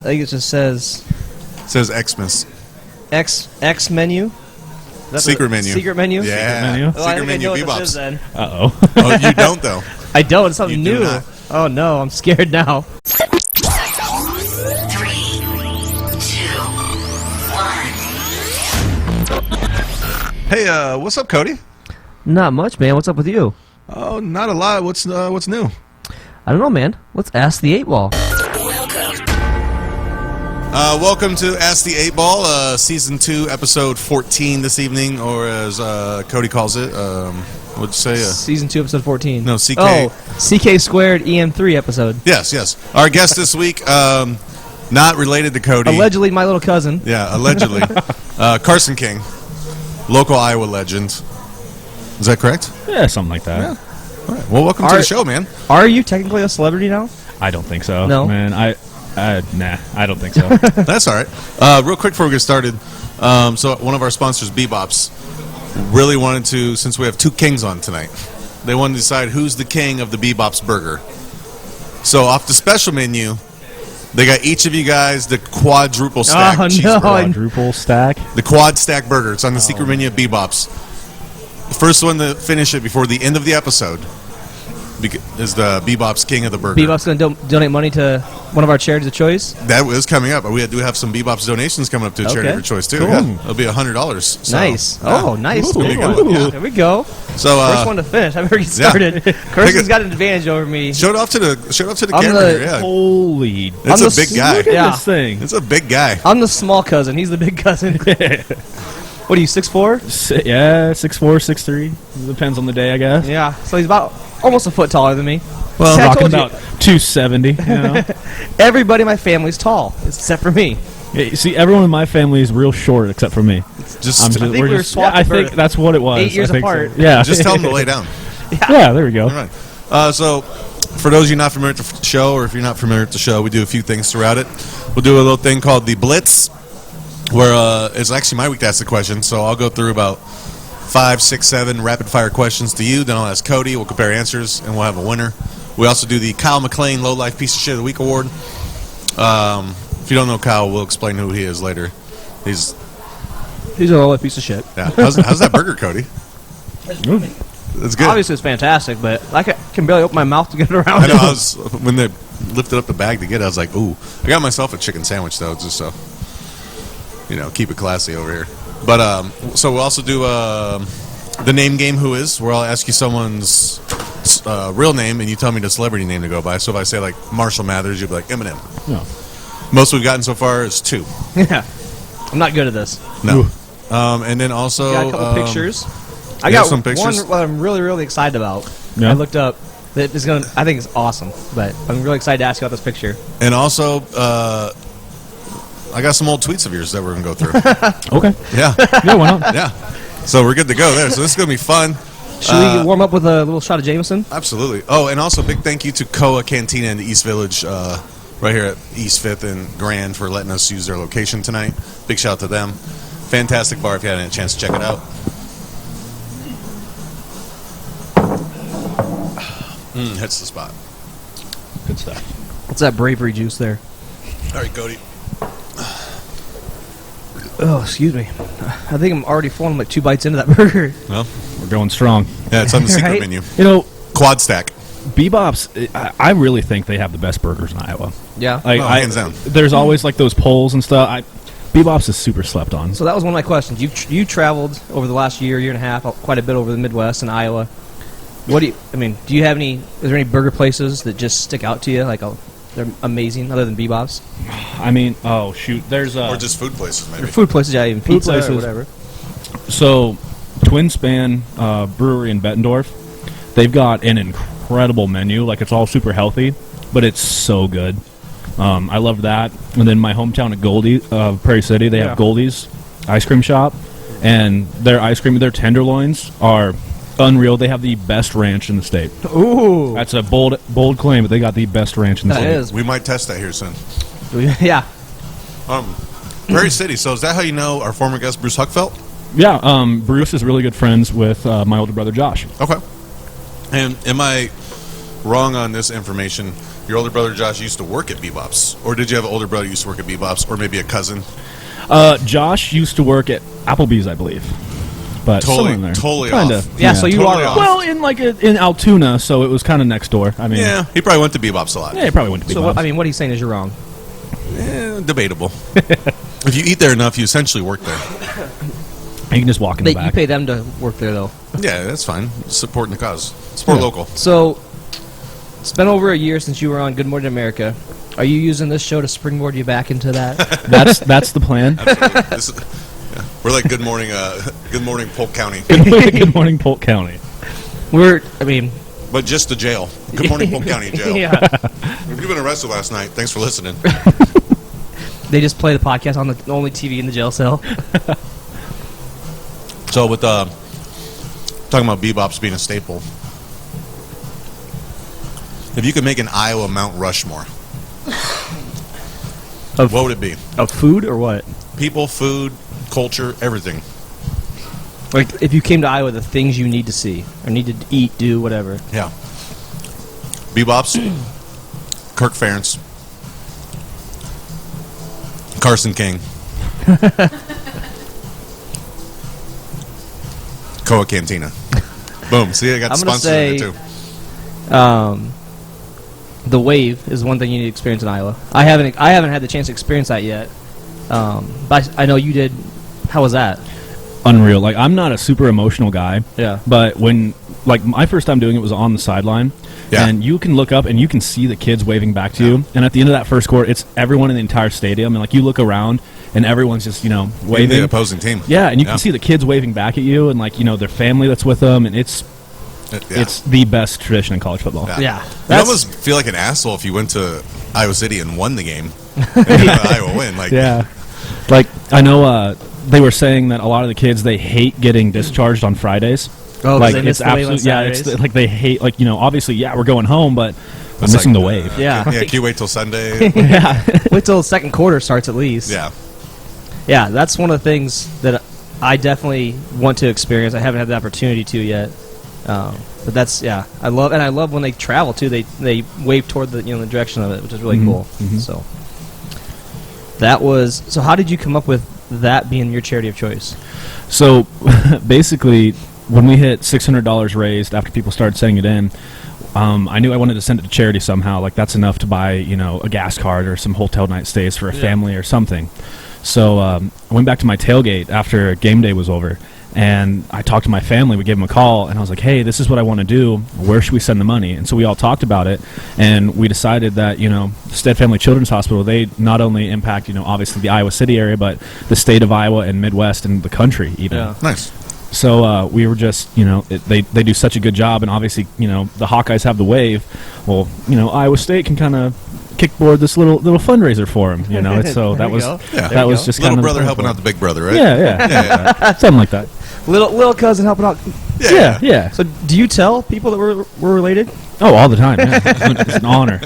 I think it just says It says Xmas. X menu. That's Secret menu. Secret menu. Yeah. Secret menu. Well, I Secret think I know menu what this is BBops. then. Uh-oh. Oh, you don't though. I don't. It's something You do new. not. Oh no, I'm scared now. 3, 2, 1. Hey, what's up, Cody? Not much, man. What's up with you? Oh, not a lot. What's new? I don't know, man. Let's ask the 8-Ball. Welcome to Ask the 8-Ball, Season 2, Episode 14 this evening, or as Cody calls it, what'd you say? Season 2, Episode 14. No, CK. Oh, CK Squared EM3 episode. Yes. Our guest this week, not related to Cody. Allegedly my little cousin. Yeah, allegedly. Carson King, local Iowa legend. Is that correct? Yeah, something like that. Yeah. All right. Well, welcome to the show, man. Are you technically a celebrity now? I don't think so. No? Man, nah, I don't think so. That's all right. Real quick before we get started, so one of our sponsors, BBops, really wanted to, since we have two kings on tonight, they wanted to decide who's the king of the BBops burger. So off the special menu, they got each of you guys the quadruple stack cheeseburger. Quadruple stack. The quad stack burger. It's on the secret menu at BBops. The first one to finish it before the end of the episode is the BBops king of the burger. BBops going to donate money to one of our charities of choice? That is coming up. We do have some BBops donations coming up to a charity of your choice, too. Cool. Yeah. It'll be $100. So, Nice. yeah. Oh, nice. Ooh, Big good one. one, yeah. There we go. So, First one to finish. I better get started. Carson's got an advantage over me. Show it off to the I'm camera the- here, yeah. Holy. It's I'm a the big guy. Look at Yeah. this thing. It's a big guy. I'm the small cousin. He's the big cousin. What are you, 6'4"? Yeah, 6'4", 6'3". Depends on the day, I guess. Yeah. So he's about almost a foot taller than me. Well, See, I rocking told you. about 270. You know? Everybody in my family's tall, except for me. Yeah, you see, everyone in my family is real short except for me. Just, I think we were swapped I at think birth. that's what it was. 8 years I think apart. So. Yeah. just tell him to lay down. Yeah, there we go. All right. So, for those of you not familiar with the show, or if you're not familiar with the show, we do a few things throughout it. We'll do a little thing called the Blitz, where it's actually my week to ask the question. So I'll go through about 5, 6, 7 rapid-fire questions to you. Then I'll ask Cody. We'll compare answers, and we'll have a winner. We also do the Kyle McLean Low Life Piece of Shit of the Week Award. If you don't know Kyle, we'll explain who he is later. He's a little piece of shit. yeah. How's that burger, Cody? It's good. Obviously, it's fantastic, but I can barely open my mouth to get it around. I know. When they lifted up the bag to get it, I was like, ooh. I got myself a chicken sandwich, though, just so, keep it classy over here. But, so we'll also do the name game, Who Is, where I'll ask you someone's real name, and you tell me the celebrity name to go by. So if I say, like, Marshall Mathers, you'll be like, Eminem. No. Most we've gotten so far is 2. Yeah. I'm not good at this. No. And then also... Got a couple pictures. I you got have some pictures? one what I'm really, really excited about. Yeah. I looked up. That is gonna. I think it's awesome, but I'm really excited to ask you about this picture. And also, I got some old tweets of yours that we're going to go through. Okay. Yeah. Yeah, why not? Yeah. So we're good to go there. So this is going to be fun. Should we warm up with a little shot of Jameson? Absolutely. Oh, and also big thank you to Coa Cantina in the East Village, right here at East 5th and Grand, for letting us use their location tonight. Big shout out to them. Fantastic bar if you hadn't had a chance to check it out. Hits the spot. Good stuff. What's that bravery juice there? All right, Cody. Oh, excuse me. I think I'm already full. I'm like 2 bites into that burger. Well, We're going strong. yeah, it's on the secret Right? menu. You know, Quad stack. BBops, I really think they have the best burgers in Iowa. Yeah. Like, Oh, hands down. There's always like those polls and stuff. BBops is super slept on. So that was one of my questions. You traveled over the last year and a half, quite a bit over the Midwest and Iowa. Do you have any? Is there any burger places that just stick out to you? Like, they're amazing, other than BBops? I mean, oh shoot, there's Or just food places, maybe. Or food places, yeah, even Food pizza places. or whatever. So Twin Span Brewery in Bettendorf, they've got an incredible menu. Like, it's all super healthy, but it's so good. I love that. And then my hometown of Goldie, Prairie City, they have Goldie's ice cream shop, and their ice cream, their tenderloins are unreal. They have the best ranch in the state. Ooh. That's a bold claim, but they got the best ranch in the That state. is. We might test that here soon. Yeah. Prairie City. So is that how you know our former guest, Bruce Huckfelt? Yeah, Bruce is really good friends with my older brother Josh. Okay. And am I wrong on this information? your older brother Josh used to work at BBops, or did you have an older brother who used to work at BBops, or maybe a cousin? Josh used to work at Applebee's, I believe. But somewhere in there. Totally Kinda, off. Yeah, so you Totally are off. Well, in Altoona, so it was kind of next door. I mean, Yeah, he probably went to BBops a lot. yeah, he probably went to So BBops. what, what he's saying is you're wrong. Debatable. If you eat there enough, you essentially work there. You can just walk in the You back. pay them to work there, though. Yeah, that's fine. Supporting the cause. Support local. So, it's been over a year since you were on Good Morning America. Are you using this show to springboard you back into that? That's the plan. Absolutely. We're like Good Morning Polk County, Good morning, Polk County. but just the jail. Good Morning Polk County Jail. Yeah. If you've been arrested last night, thanks for listening. They just play the podcast on the only TV in the jail cell. So with talking about BBops being a staple, if you could make an Iowa Mt Rushmore, what would it be? Of food or what? People, food, culture, everything. Like, if you came to Iowa, the things you need to see, or need to eat, do, whatever. Yeah. BBops, Kirk Ferentz, Carson King, Coa Cantina. Boom. See, I got I'm gonna sponsors in there too. The wave is one thing you need to experience in Iowa. I haven't had the chance to experience that yet. But I know you did. How was that? Unreal. Like, I'm not a super emotional guy. Yeah. But when, like, my first time doing it was on the sideline. Yeah. And you can look up and you can see the kids waving back to you. And at the end of that first quarter, it's everyone in the entire stadium. And, like, you look around and everyone's just, waving. The opposing team. Yeah, and you can see the kids waving back at you and, like, their family that's with them. And it's the best tradition in college football. Yeah. You almost feel like an asshole if you went to Iowa City and won the game. And Iowa win. Like, Yeah. Like, I know they were saying that a lot of the kids, they hate getting discharged on Fridays. Oh, like, they miss it's the wave on absolute, yeah, it's Saturdays? like they hate, like, obviously, yeah, we're going home, but I'm it's missing like, the wave. Yeah. Yeah, can you wait till Sunday? Yeah. Wait till the second quarter starts at least. Yeah. Yeah, that's one of the things that I definitely want to experience. I haven't had the opportunity to yet. But that's, I love when they travel too. They wave toward the the direction of it, which is really cool. mhm. So how did you come up with that being your charity of choice? So, basically, when we hit $600 raised after people started sending it in, I knew I wanted to send it to charity somehow. Like, that's enough to buy, a gas card or some hotel night stays for a family or something. So, I went back to my tailgate after game day was over, and I talked to my family. We gave them a call, and I was like, hey, this is what I want to do. Where should we send the money? And so we all talked about it, and we decided that, Stead Family Children's Hospital, they not only impact, obviously the Iowa City area, but the state of Iowa and Midwest and the country even. Yeah. Nice. So we were just, they do such a good job, and obviously, the Hawkeyes have the wave. Well, Iowa State can kind of kickboard this little fundraiser for them, It's, so that was that was just Little kind of brother helping out the big brother, right? Yeah, something like that. Little cousin helping out. Yeah. So do you tell people that we're related? Oh, all the time. Yeah. It's an honor.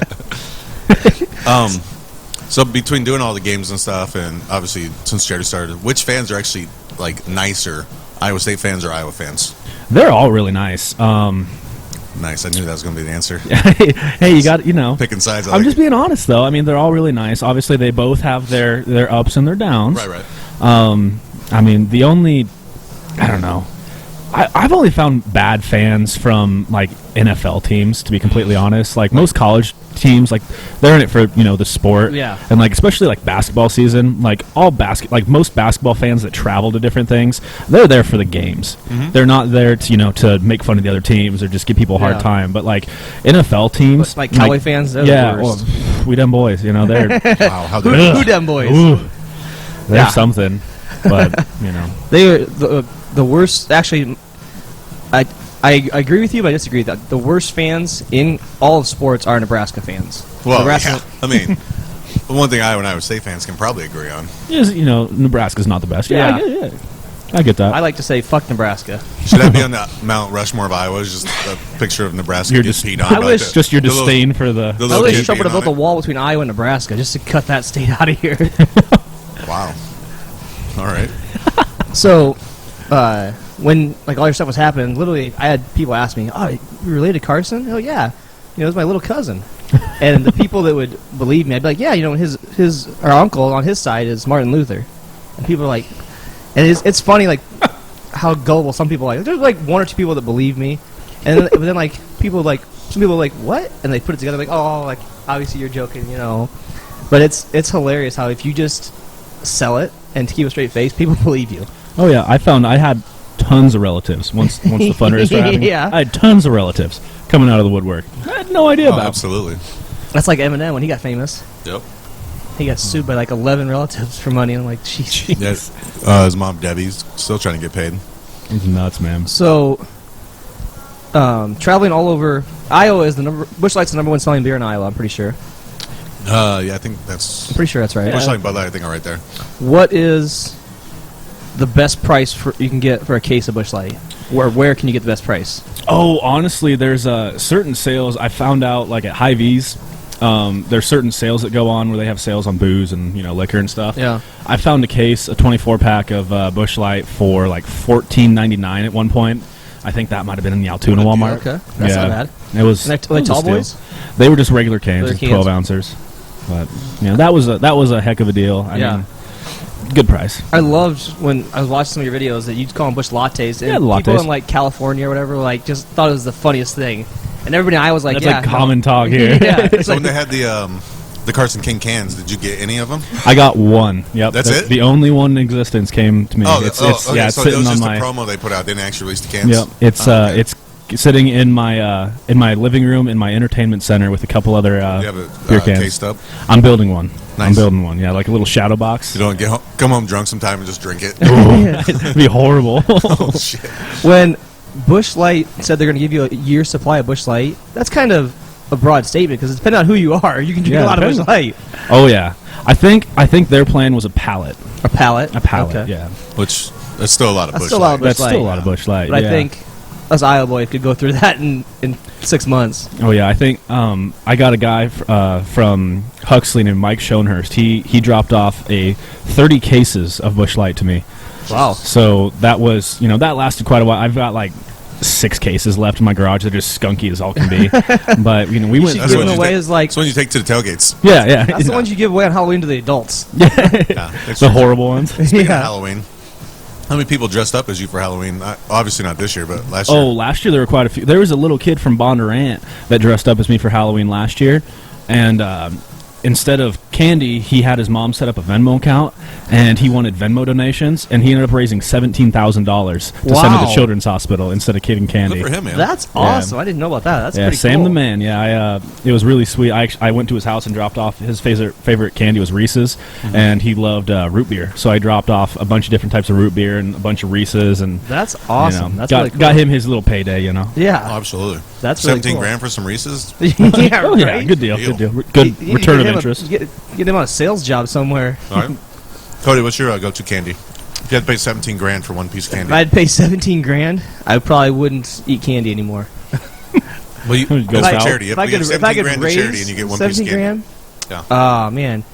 So between doing all the games and stuff, and obviously since charity started, which fans are actually like nicer, Iowa State fans or Iowa fans? They're all really nice. Nice. I knew that was going to be the answer. Hey, you got Picking sides. I'm just being honest, though. I mean, they're all really nice. Obviously, they both have their ups and their downs. Right. I mean, I don't know. I've only found bad fans from, like, NFL teams, to be completely honest. Like, most college teams, like, they're in it for, the sport. Yeah. And, like, especially, like, basketball season, like, most basketball fans that travel to different things, they're there for the games. Mm-hmm. They're not there to, to make fun of the other teams or just give people a hard time. But, like, NFL teams. Like Cowboy fans, they're the worst. Well, we them boys, they're... Wow, how Who them boys? Ooh, they're Yeah. something. But, They are the worst. Actually, I agree with you, but I disagree. That the worst fans in all of sports are Nebraska fans. Well, Nebraska, yeah. I mean, one thing Iowa and Iowa State fans can probably agree on. is, Nebraska's not the best. Yeah. I get that. I like to say fuck Nebraska. Should that be on the Mount Rushmore of Iowa? It's just a picture of Nebraska You're getting just- peed on. I by wish- the- just your the little- disdain for the... the I little wish kid Trump would peeing have built a on wall between Iowa and Nebraska just to cut that state out of here. it. Wow. All right. So, when like all your stuff was happening, literally, I had people ask me, "Oh, you related to Carson?" Oh, yeah. It was my little cousin. And the people that would believe me, I'd be like, yeah, our uncle on his side is Martin Luther. And people are like, and it's funny, like, how gullible some people are. There's like one or two people that believe me, and then like some people are like, what? And they put it together like, oh, like obviously you're joking, But it's hilarious how if you just sell it and to keep a straight face, people believe you. Oh yeah, I had tons of relatives once the fundraiser started happening. Yeah. I had tons of relatives coming out of the woodwork. I had no idea about. Absolutely. That's like Eminem when he got famous. Yep. He got sued by like 11 relatives for money. And I'm like, jeez. Yes. His mom Debbie's still trying to get paid. It's nuts, man. So, traveling all over Iowa is Busch Light's the number one selling beer in Iowa. I'm pretty sure. Yeah, I think that's. I'm pretty sure that's right. Busch Light and Bud Light, I think, are right there. What is the best price you can get for a case of Busch Light? Where can you get the best price? Oh, honestly, there's certain sales I found out like at Hy-Vee's. There's certain sales that go on where they have sales on booze and liquor and stuff. Yeah. I found a 24-pack of Busch Light for like $14.99 at one point. I think that might have been in the Altoona Walmart. Okay, that's not bad. It was. And were they tall boys? They were just regular cans, Regular 12 oouncers. But that was a heck of a deal. I mean, good price. I loved when I was watching some of your videos that you'd call them Busch Lattes. And lattes. People in like California or whatever like just thought it was the funniest thing. And everybody in Iowa was like, That's yeah. like common talk here. Yeah. So when they had the Carson King cans, did you get any of them? I got one. Yep. That's it? The only one in existence came to me. Okay. It's So sitting it was on just my a promo they put out. They didn't actually release the cans? Yep. It's sitting in my living room in my entertainment center with a couple other You have it beer cans. cased up? I'm building one. Nice. I'm building one. Yeah, like a little shadow box. You don't come home drunk sometime and just drink it? It'd be horrible. Oh, shit. When Busch Light said they're going to give you a year's supply of Busch Light, that's kind of a broad statement because depending on who you are, you can drink a lot of Busch Light. Oh yeah, I think their plan was a pallet. A pallet? Okay. Yeah. Which, that's still a lot of That's Busch still a lot of Light. Busch That's still a lot of Busch Light. But yeah. I think us Iowa boys could go through that in 6 months. Oh yeah, I think I got a guy from Huxley named Mike Schoenhurst. He dropped off 30 cases of Busch Light to me. Wow. So that was that lasted quite a while. I've got like 6 cases left in my garage. They're just skunky as all can be. But we went. should give them away as like. That's when you take to the tailgates. Yeah. That's the ones you give away on Halloween to the adults. Yeah. The horrible ones. Speaking of Halloween, how many people dressed up as you for Halloween? Obviously not this year, but last year. Oh, last year there were quite a few. There was a little kid from Bondurant that dressed up as me for Halloween last year, and instead of candy, he had his mom set up a Venmo account, and he wanted Venmo donations, and he ended up raising $17,000 to send to the Children's Hospital instead of getting candy. Good for him, man. That's awesome. I didn't know about that. That's pretty Sam cool. the man. Yeah, it was really sweet. I went to his house and dropped off his favorite candy was Reese's, and he loved root beer. So I dropped off a bunch of different types of root beer and a bunch of Reese's, and That's awesome. That's got really cool. got him his little payday. Oh, Yeah. absolutely. That's really 17 cool. grand for some Reese's? Yeah, Oh yeah, right? good deal. Deal. Good deal. Good You need to return of get him interest. Get him on a sales job somewhere. All right. Cody, what's your go-to candy? If you had to pay 17 grand for one piece of If candy. I'd pay 17 grand, I probably wouldn't eat candy anymore. Well, you Go go south. charity. If we give 17 grand to raise charity and you get one piece of 17 candy. grand, Yeah. oh man.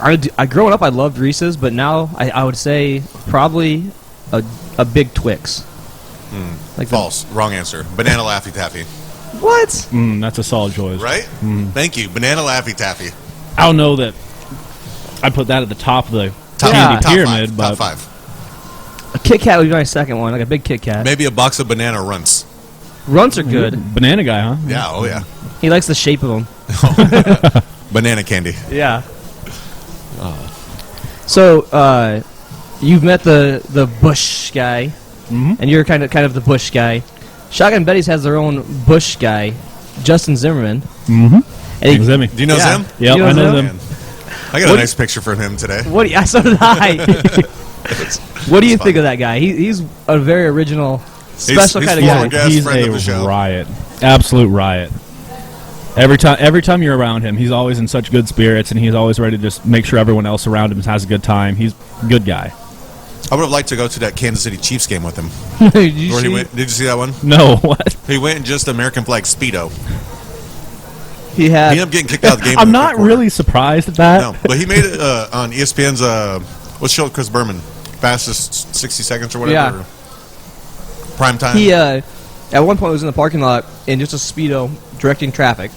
I growing up, I loved Reese's, but now I would say probably a big Twix. Like False. Wrong answer. Banana Laffy Taffy. What? That's a solid choice. Right? Thank you. Banana Laffy Taffy. I don't know that I put that at the top of the Top, candy top pyramid, five, but top 5. A Kit Kat would be my second one, like a big Kit Kat. Maybe a box of banana runts. Runts are good. banana guy, huh? Yeah, oh yeah. He likes the shape of them. Banana candy. Yeah. So, you've met the Bush guy, and you're kind of the Bush guy. Shotgun Betty's has their own Bush guy, Justin Zimmerman. And he- Zimmy. Do you know Zim? Yep, You know I know Zim? them. I got a nice picture from him today. So did I. What do you think of that guy? He's a very original, special he's kind of former guy. guest. He's friend of the a show. riot, absolute riot. Every time you're around him, he's always in such good spirits, and he's always ready to just make sure everyone else around him has a good time. He's a good guy. I would have liked to go to that Kansas City Chiefs game with him. Did you Where he see- went, did you see that one? No, what? He went in just American flag Speedo. He He had. ended up getting kicked out of the game. I'm in the not third quarter. really surprised at that. No, but he made it on ESPN's what's show with Chris Berman, fastest 60 seconds or whatever. Yeah. Prime time. He at one point was in the parking lot in just a Speedo directing traffic.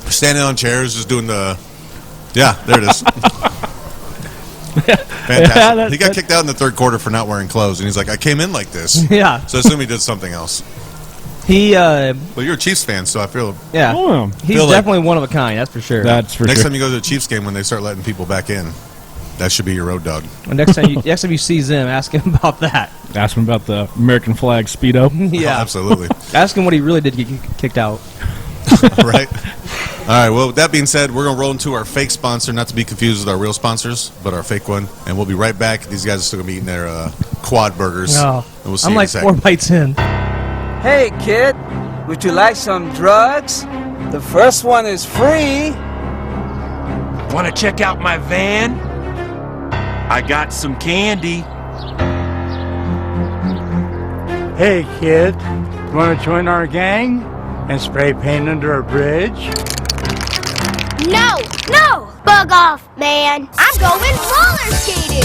Standing on chairs, just doing the. Yeah, there it is. Fantastic. He got kicked out in the third quarter for not wearing clothes, and he's like, "I came in like this." Yeah. So I assume he did something else. He. Well, you're a Chiefs fan, so I feel. Yeah. Oh, He's definitely one of a kind. That's for sure. that's for Next sure. time you go to a Chiefs game, when they start letting people back in, that should be your road dog. And next time you see Zim, ask him about that. Ask him about the American flag Speedo. Yeah. Oh, absolutely. Ask him what he really did get kicked out. Right. All right. Well, with that being said, we're gonna roll into our fake sponsor, not to be confused with our real sponsors, but our fake one, and we'll be right back. These guys are still gonna be eating their quad burgers. Oh, And we'll see I'm you like in a 4 second. bites in. Hey kid, would you like some drugs? The first one is free. Want to check out my van? I got some candy. Hey kid, want to join our gang and spray paint under a bridge? No, no! Bug off, man. I'm going roller skating.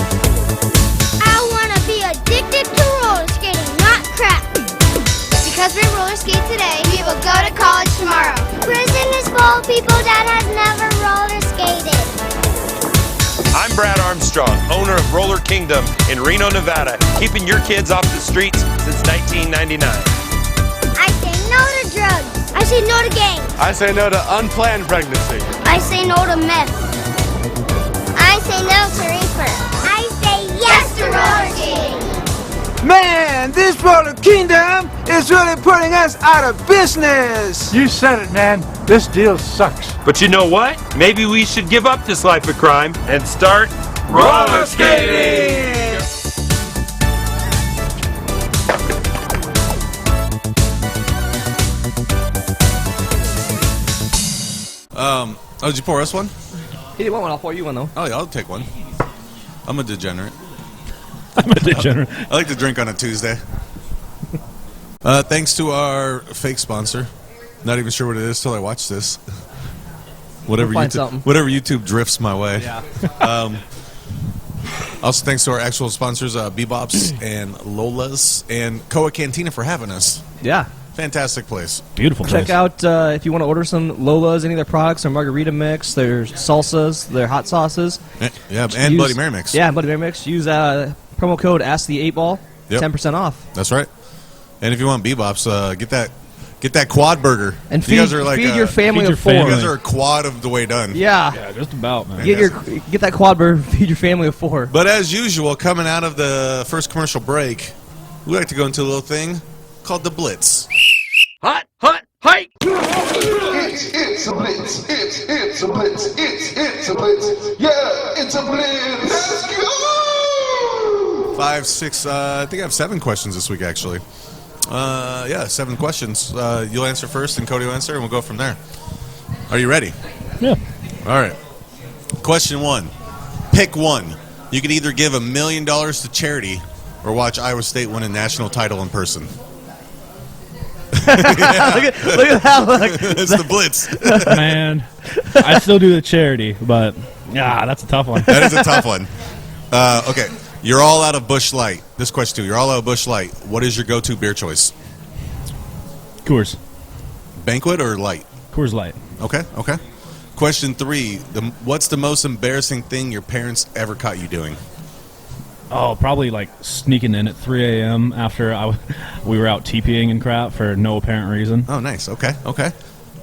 I want to be addicted to roller skating, not crap. Because we roller skate today, we will go to college tomorrow. Prison is full of people that have never roller skated. I'm Brad Armstrong, owner of Roller Kingdom in Reno, Nevada, keeping your kids off the streets since 1999. I say no to drugs. I say no to gangs. I say no to unplanned pregnancy. I say no to meth. I say no to reefer. I say yes to roller skating. Man, this Roller Kingdom is really putting us out of business. You said it, man. This deal sucks. But you know what? Maybe we should give up this life of crime and start roller skating! Oh, did you pour us one? He didn't want one. I'll pour you one though. Oh, yeah, I'll take one. I'm a degenerate. I'm a degenerate. I like to drink on a Tuesday. Thanks to our fake sponsor. Not even sure what it is till I watch this. Whatever We'll find something. whatever YouTube drifts my way. Yeah. Also, thanks to our actual sponsors, BBops and Lola's and Coa Cantina for having us. Yeah. Fantastic place. Beautiful Check place. out if you want to order some Lola's, any of their products, their margarita mix, their salsas, their hot sauces. Yeah, and Use- Bloody Mary mix. Yeah, Bloody Mary mix. Use promo code AskThe8Ball, Yep. 10% off. That's right. And if you want BBops, get that quad burger. And you guys are like feed your family feed your of 4. You family. guys are a quad of the way done. Yeah. Yeah, just about, man. Get that quad burger, feed your family of 4. But as usual, coming out of the first commercial break, we like to go into a little thing called the Blitz. Hot, hike! It's a blitz. It's a blitz. It's a blitz. Yeah, it's a blitz. Let's go. 5, 6, I think I have 7 questions this week, actually. 7 questions. You'll answer first, and Cody will answer, and we'll go from there. Are you ready? Yeah. All right. Question 1. Pick one. You can either give $1 million to charity or watch Iowa State win a national title in person. Look at that look. It's the Blitz. Man, I still do the charity, but yeah, that's a tough one. That is a tough one. Okay. You're all out of Busch Light. This question 2. You're all out of Busch Light. What is your go-to beer choice? Coors. Banquet or Light? Coors Light. Okay. Question 3. What's the most embarrassing thing your parents ever caught you doing? Oh, probably like sneaking in at 3 a.m. after we were out TPing and crap for no apparent reason. Oh, nice. Okay.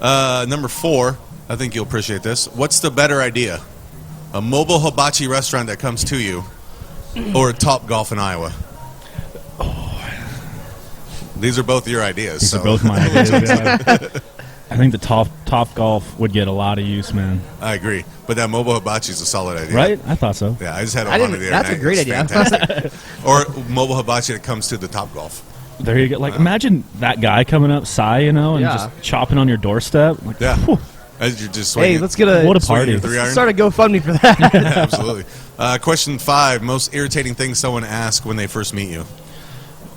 Number 4. I think you'll appreciate this. What's the better idea? A mobile hibachi restaurant that comes to you or a Top Golf in Iowa? These are both your ideas. These are both my ideas. Yeah. I think the top golf would get a lot of use, man. I agree. But that mobile hibachi is a solid idea. Right? I thought so. Yeah, I just had it I on didn't- the that's other a great night. idea. It's fantastic. Or mobile hibachi that comes to the Top Golf. There you go. Like, imagine that guy coming up, Cy, and Yeah. just chopping on your doorstep. Like, Yeah. whew. As you're just swinging. Hey, let's get a What a swinging party. your 3-iron. start a GoFundMe for that. Yeah, absolutely. Question 5. Most irritating thing someone asks when they first meet you?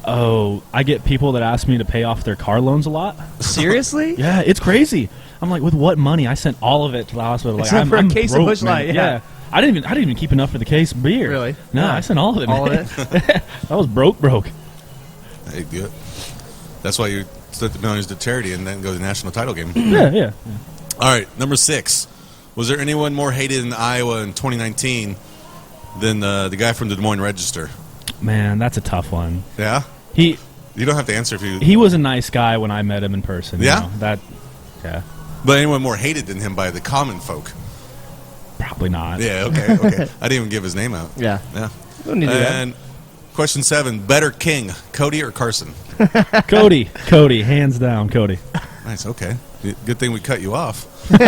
Oh, I get people that ask me to pay off their car loans a lot. Seriously? Yeah, it's crazy. I'm like, with what money? I sent all of it to the hospital. Like, Except I'm, for a I'm case of broke, Busch man. Light, yeah. I didn't even keep enough for the case of beer. Really? No, Yeah. I sent all of it. All man. of it? That was broke. Hey, good. That's why you split the millions to charity and then go to the national title game. Yeah. All right, number 6. Was there anyone more hated in Iowa in 2019 than the guy from the Des Moines Register? Man, that's a tough one. Yeah? You don't have to answer if you... He was a nice guy when I met him in person. Yeah? You know, yeah. But anyone more hated than him by the common folk? Probably not. Yeah, okay. I didn't even give his name out. Yeah. Yeah. Don't need to do that. And question 7, better king, Cody or Carson? Cody, hands down, Cody. Nice, okay. Good thing we cut you off. All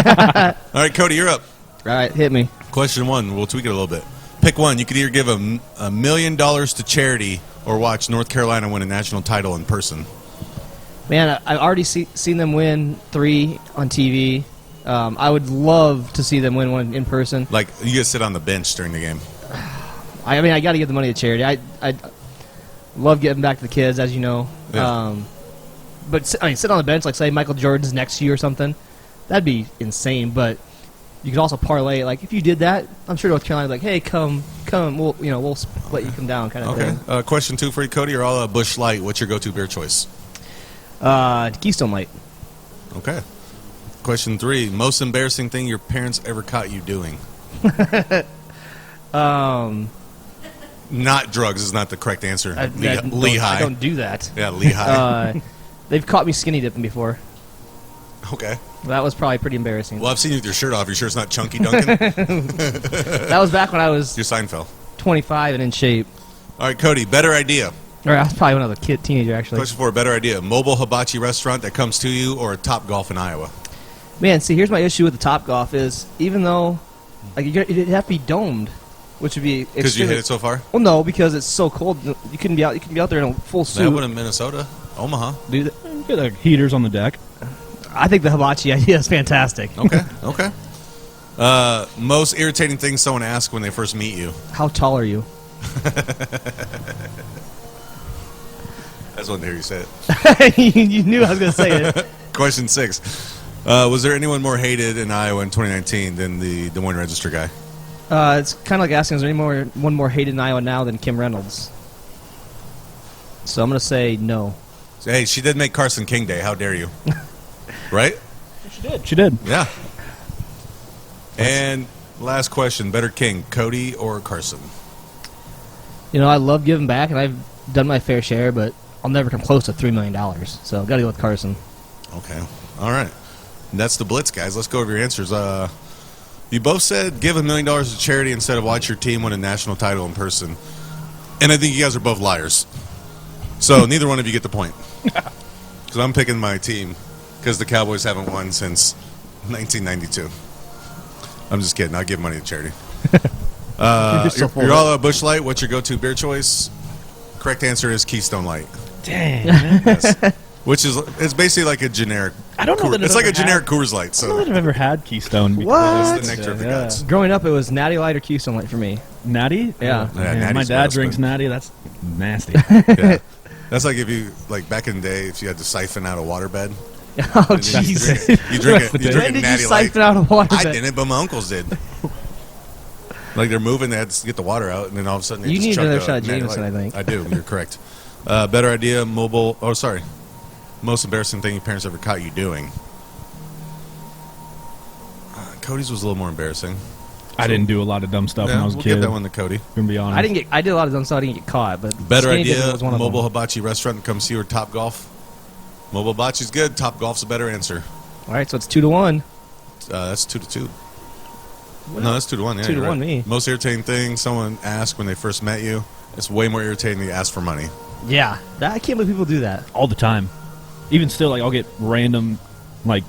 right, Cody, you're up. All right, hit me. Question 1, we'll tweak it a little bit. Pick one. You could either give $1 million to charity or watch North Carolina win a national title in person. Man, I've already seen them win 3 on TV. I would love to see them win one in person. Like, you get to sit on the bench during the game. I mean, I got to give the money to charity. I love getting back to the kids, as you know. Yeah. But sit on the bench, like say Michael Jordan's next to you or something. That'd be insane. But you could also parlay it. Like if you did that, I'm sure North Carolina's like, hey, come, we'll let you come down, kind of thing. Question 2 for you, Cody. You're all Busch Light. What's your go-to beer choice? Keystone Light. Okay. Question 3. Most embarrassing thing your parents ever caught you doing? Not drugs is not the correct answer. Lehigh. I don't do that. Yeah, Lehigh. They've caught me skinny dipping before. Okay. That was probably pretty embarrassing. Well, I've seen you with your shirt off. Your shirt's not chunky, Duncan? That was back when I was your Seinfeld. 25 and in shape. All right, Cody, better idea. Or I was probably when I was a teenager, actually. Question 4, better idea. Mobile hibachi restaurant that comes to you or a Top Golf in Iowa? Man, see, here's my issue with the Top Golf is even though it'd have to be domed, which would be because you hit it so far. Well, no, because it's so cold. You couldn't be out there in a full suit. That one in Minnesota, Omaha. Dude, get like heaters on the deck. I think the hibachi idea is fantastic. Okay. Most irritating thing someone asks when they first meet you? How tall are you? That's one to hear you say it. You knew I was going to say it. Question 6. Was there anyone more hated in Iowa in 2019 than the Des Moines Register guy? It's kind of like asking, is there one more hated in Iowa now than Kim Reynolds? So I'm going to say no. Hey, she did make Carson King Day. How dare you? Right? She did. Yeah. And last question. Better king, Cody or Carson? You know, I love giving back, and I've done my fair share, but I'll never come close to $3 million. So I've got to go with Carson. Okay. All right. And that's the Blitz, guys. Let's go over your answers. You both said give $1 million to charity instead of watch your team win a national title in person. And I think you guys are both liars. So neither one of you get the point. Because I'm picking my team because the Cowboys haven't won since 1992. I'm just kidding. I'll give money to charity. You're all Busch Light. What's your go-to beer choice? Correct answer is Keystone Light. Dang. Yes. Which is it's basically like a generic. I don't know that it's like a generic Coors Light. I So don't know that I've ever had Keystone before. What? It's the nectar of the gods. Growing up, it was Natty Light or Keystone Light for me. Natty? Yeah. Man, Natty's my dad gross, drinks but- Natty. That's nasty. Yeah. That's like if you back in the day, if you had to siphon out a waterbed. Oh, and then Jesus. You drink When a did Natty you Light. siphon out a water I bed? didn't, but my uncles did. Like they're moving, they had to get the water out, and then all of a sudden they You just need chugged another a shot of Natty Jameson, Light. I think. I do. You're correct. Better idea. Mobile. Oh, sorry. Most embarrassing thing your parents ever caught you doing. Cody's was a little more embarrassing. I didn't do a lot of dumb stuff when I was a we'll kid. give that one to Cody. Gonna be honest. I did a lot of dumb stuff. I didn't get caught, but Better skinny dipping idea. was one of Mobile them. hibachi restaurant that comes to you or Top Golf. Mobile hibachi's good. Top Golf's a better answer. All right, so it's 2-1. That's 2-2. No, that's 2-1. Yeah, 2 to you're 1 right. me. Most irritating thing someone asked when they first met you. It's way more irritating to ask for money. Yeah, I can't believe people do that. all the time. Even still, like I'll get random like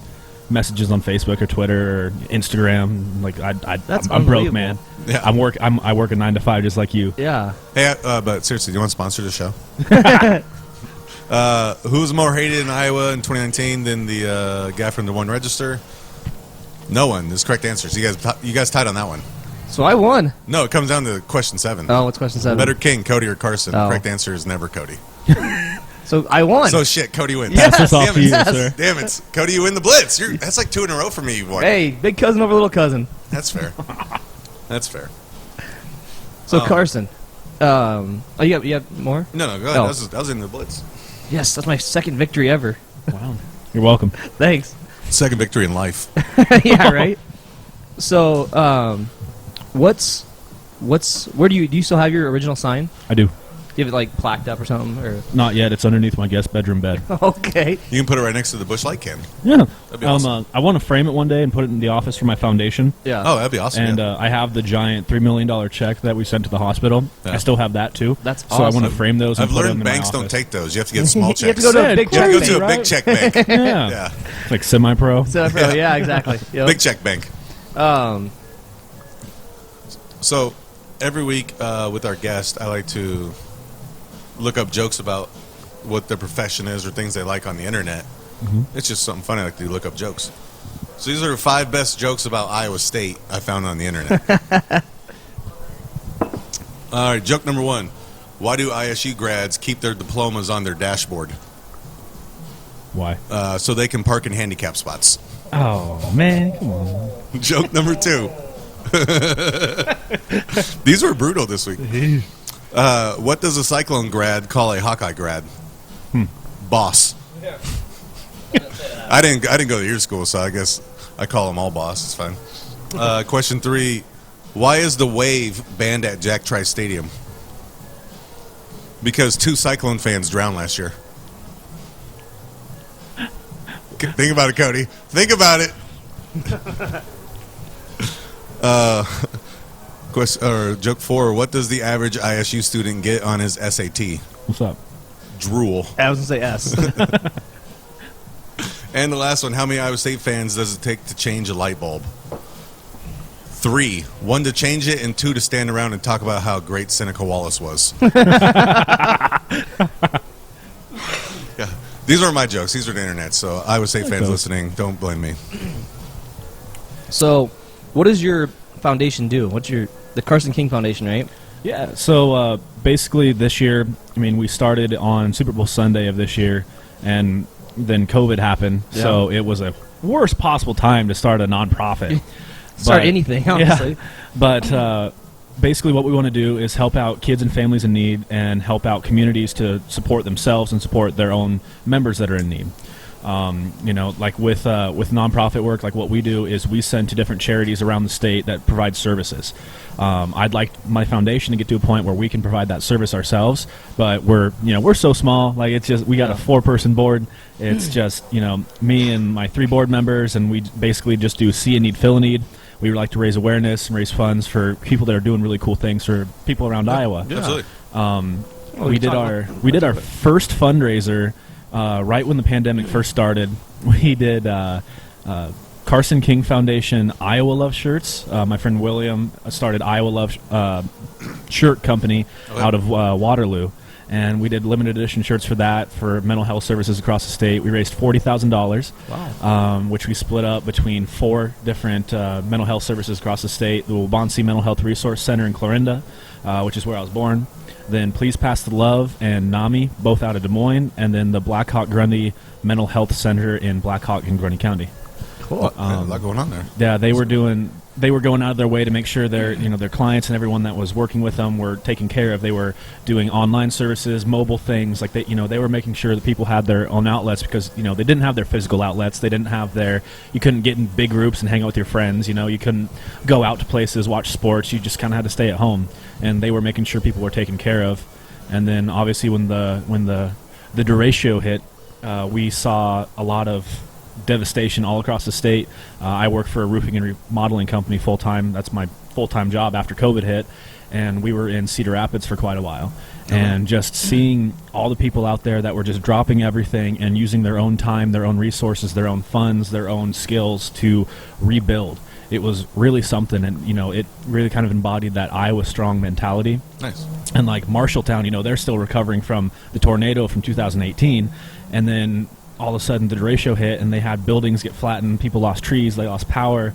messages on Facebook or Twitter or Instagram. Like That's I'm broke, unbelievable. man. Yeah. I work a 9 to 5 just like you. Yeah. Hey, but seriously, do you want to sponsor the show? Who's more hated in Iowa in 2019 than the guy from the One Register? No one. Is correct answers. You guys tied on that one. So I won. No, it comes down to question 7. Oh, what's question 7? Better king, Cody or Carson? Oh. Correct answer is never Cody. So I won. So shit, Cody wins. Yes, Pass this off to you, yes. sir. Damn it, Cody, you win the blitz. That's like 2 in a row for me. You've won. Hey, big cousin over little cousin. That's fair. That's fair. So Carson, you have more? No, go ahead. Oh. That was in the Blitz. Yes, that's my second victory ever. Wow. You're welcome. Thanks. Second victory in life. Yeah, right. So, where do you still have your original sign? I do. Do you have it like plaqued up or something? Or Not yet. It's underneath my guest bedroom bed. okay. You can put it right next to the Busch Light can. Yeah. That'd be awesome. I want to frame it one day and put it in the office for my foundation. Yeah. Oh, that'd be awesome. And yeah. I have the giant $3 million check that we sent to the hospital. Yeah. I still have that too. That's So I want to awesome. frame those. And I've put learned them in my banks don't office. take those. You have to get small checks. You have to go to a big You have check to go bank. to a big check bank. Yeah. Yeah. It's like semi-pro. So, yeah, exactly. Yep. Big check bank. Um, So every week with our guest, I like to look up jokes about what their profession is or things they like on the internet. It's just something funny. I like to look up jokes. So these are 5 best jokes about Iowa State I found on the internet. All right, joke number 1. Why do ISU grads keep their diplomas on their dashboard? Why? So they can park in handicap spots. Oh man, come on. Joke number 2. These were brutal this week. What does a Cyclone grad call a Hawkeye grad? Boss. I didn't go to your school, so I guess I call them all boss. It's fine. Question 3. Why is the Wave banned at Jack Trice Stadium? Because 2 Cyclone fans drowned last year. Think about it, Cody. Think about it. Joke 4. What does the average ISU student get on his SAT? What's up? Drool. I was gonna say S. And the last one. How many Iowa State fans does it take to change a light bulb? 3. 1 to change it, and 2 to stand around and talk about how great Seneca Wallace was. Yeah. These are my jokes. These are the internet. So Iowa State fans listening, don't blame me. So, what does your foundation do? What's the Carson King Foundation, right? Yeah. So basically, this year, I mean, we started on Super Bowl Sunday of this year, and then COVID happened. Yeah. So it was a worst possible time to start a nonprofit. Start anything, honestly. Yeah, but basically what we want to do is help out kids and families in need and help out communities to support themselves and support their own members that are in need. Like with nonprofit work, like what we do is we send to different charities around the state that provide services. I'd like my foundation to get to a point where we can provide that service ourselves, but we're so small. Like it's just we got a 4-person board. It's just me and my 3 board members, and we basically just do see a need, fill a need. We would like to raise awareness and raise funds for people that are doing really cool things for people around Iowa. Yeah. Absolutely. We did our first fundraiser right when the pandemic first started. We did Carson King Foundation Iowa Love shirts. My friend William started Iowa Love shirt company out of Waterloo. And we did limited edition shirts for that, for mental health services across the state. We raised $40,000, Wow. Which we split up between 4 different mental health services across the state. The Waubonsee Mental Health Resource Center in Clarinda, which is where I was born. Then Please Pass the Love and NAMI, both out of Des Moines. And then the Black Hawk Grundy Mental Health Center in Black Hawk and Grundy County. Cool. A lot going on there. Yeah, they were going out of their way to make sure their clients and everyone that was working with them were taken care of. They were doing online services, mobile things, like they were making sure that people had their own outlets because they didn't have their physical outlets. They didn't have you couldn't get in big groups and hang out with your friends. You couldn't go out to places, watch sports. You just kind of had to stay at home. And they were making sure people were taken care of. And then obviously when the derecho hit, we saw a lot of devastation all across the state. I work for a roofing and remodeling company full-time. That's my full-time job after COVID hit, and we were in Cedar Rapids for quite a while. And just seeing all the people out there that were just dropping everything and using their own time, their own resources, their own funds, their own skills to rebuild. It was really something, and it really kind of embodied that Iowa strong mentality. Nice. And like Marshalltown, they're still recovering from the tornado from 2018, and then all of a sudden the derecho hit and they had buildings get flattened, people lost trees, they lost power,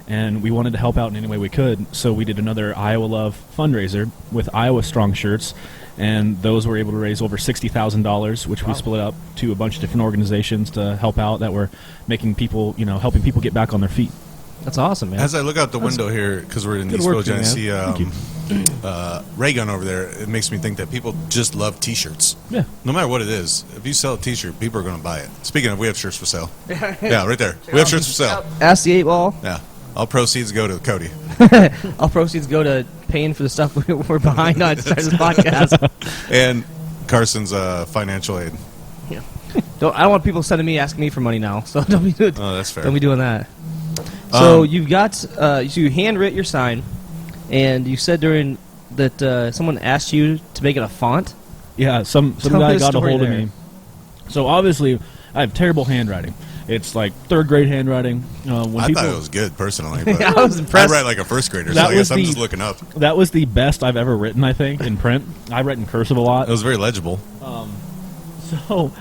and we wanted to help out in any way we could. So we did another Iowa Love fundraiser with Iowa Strong shirts, and those were able to raise over $60,000, which we split up to a bunch of different organizations to help out that were making people, helping people get back on their feet. That's awesome, man. As I look out the window here, because we're in Good East work, Village, and I man. see Ray Gun over there. It makes me think that people just love T-shirts. Yeah. No matter what it is, if you sell a T-shirt, people are going to buy it. Speaking of, we have shirts for sale. Yeah, right there. We have shirts for sale. Ask the 8 Ball. Yeah. All proceeds go to Cody. All proceeds go to paying for the stuff we're behind on to start this podcast. And Carson's financial aid. Yeah. I don't want people sending me asking me for money now. So don't be doing. Oh, that's fair. Don't be doing that. So you've got so you handwrit your sign, and you said during that someone asked you to make it a font. Yeah, some Tell me guy the got a story hold of there. me. So obviously, I have terrible handwriting. It's like third grade handwriting. When I people, thought it was good, personally. But I was impressed. I write like a first grader, so That I guess was I'm the- just looking up. That was the best I've ever written, I think, in print. I write in cursive a lot. It was very legible. So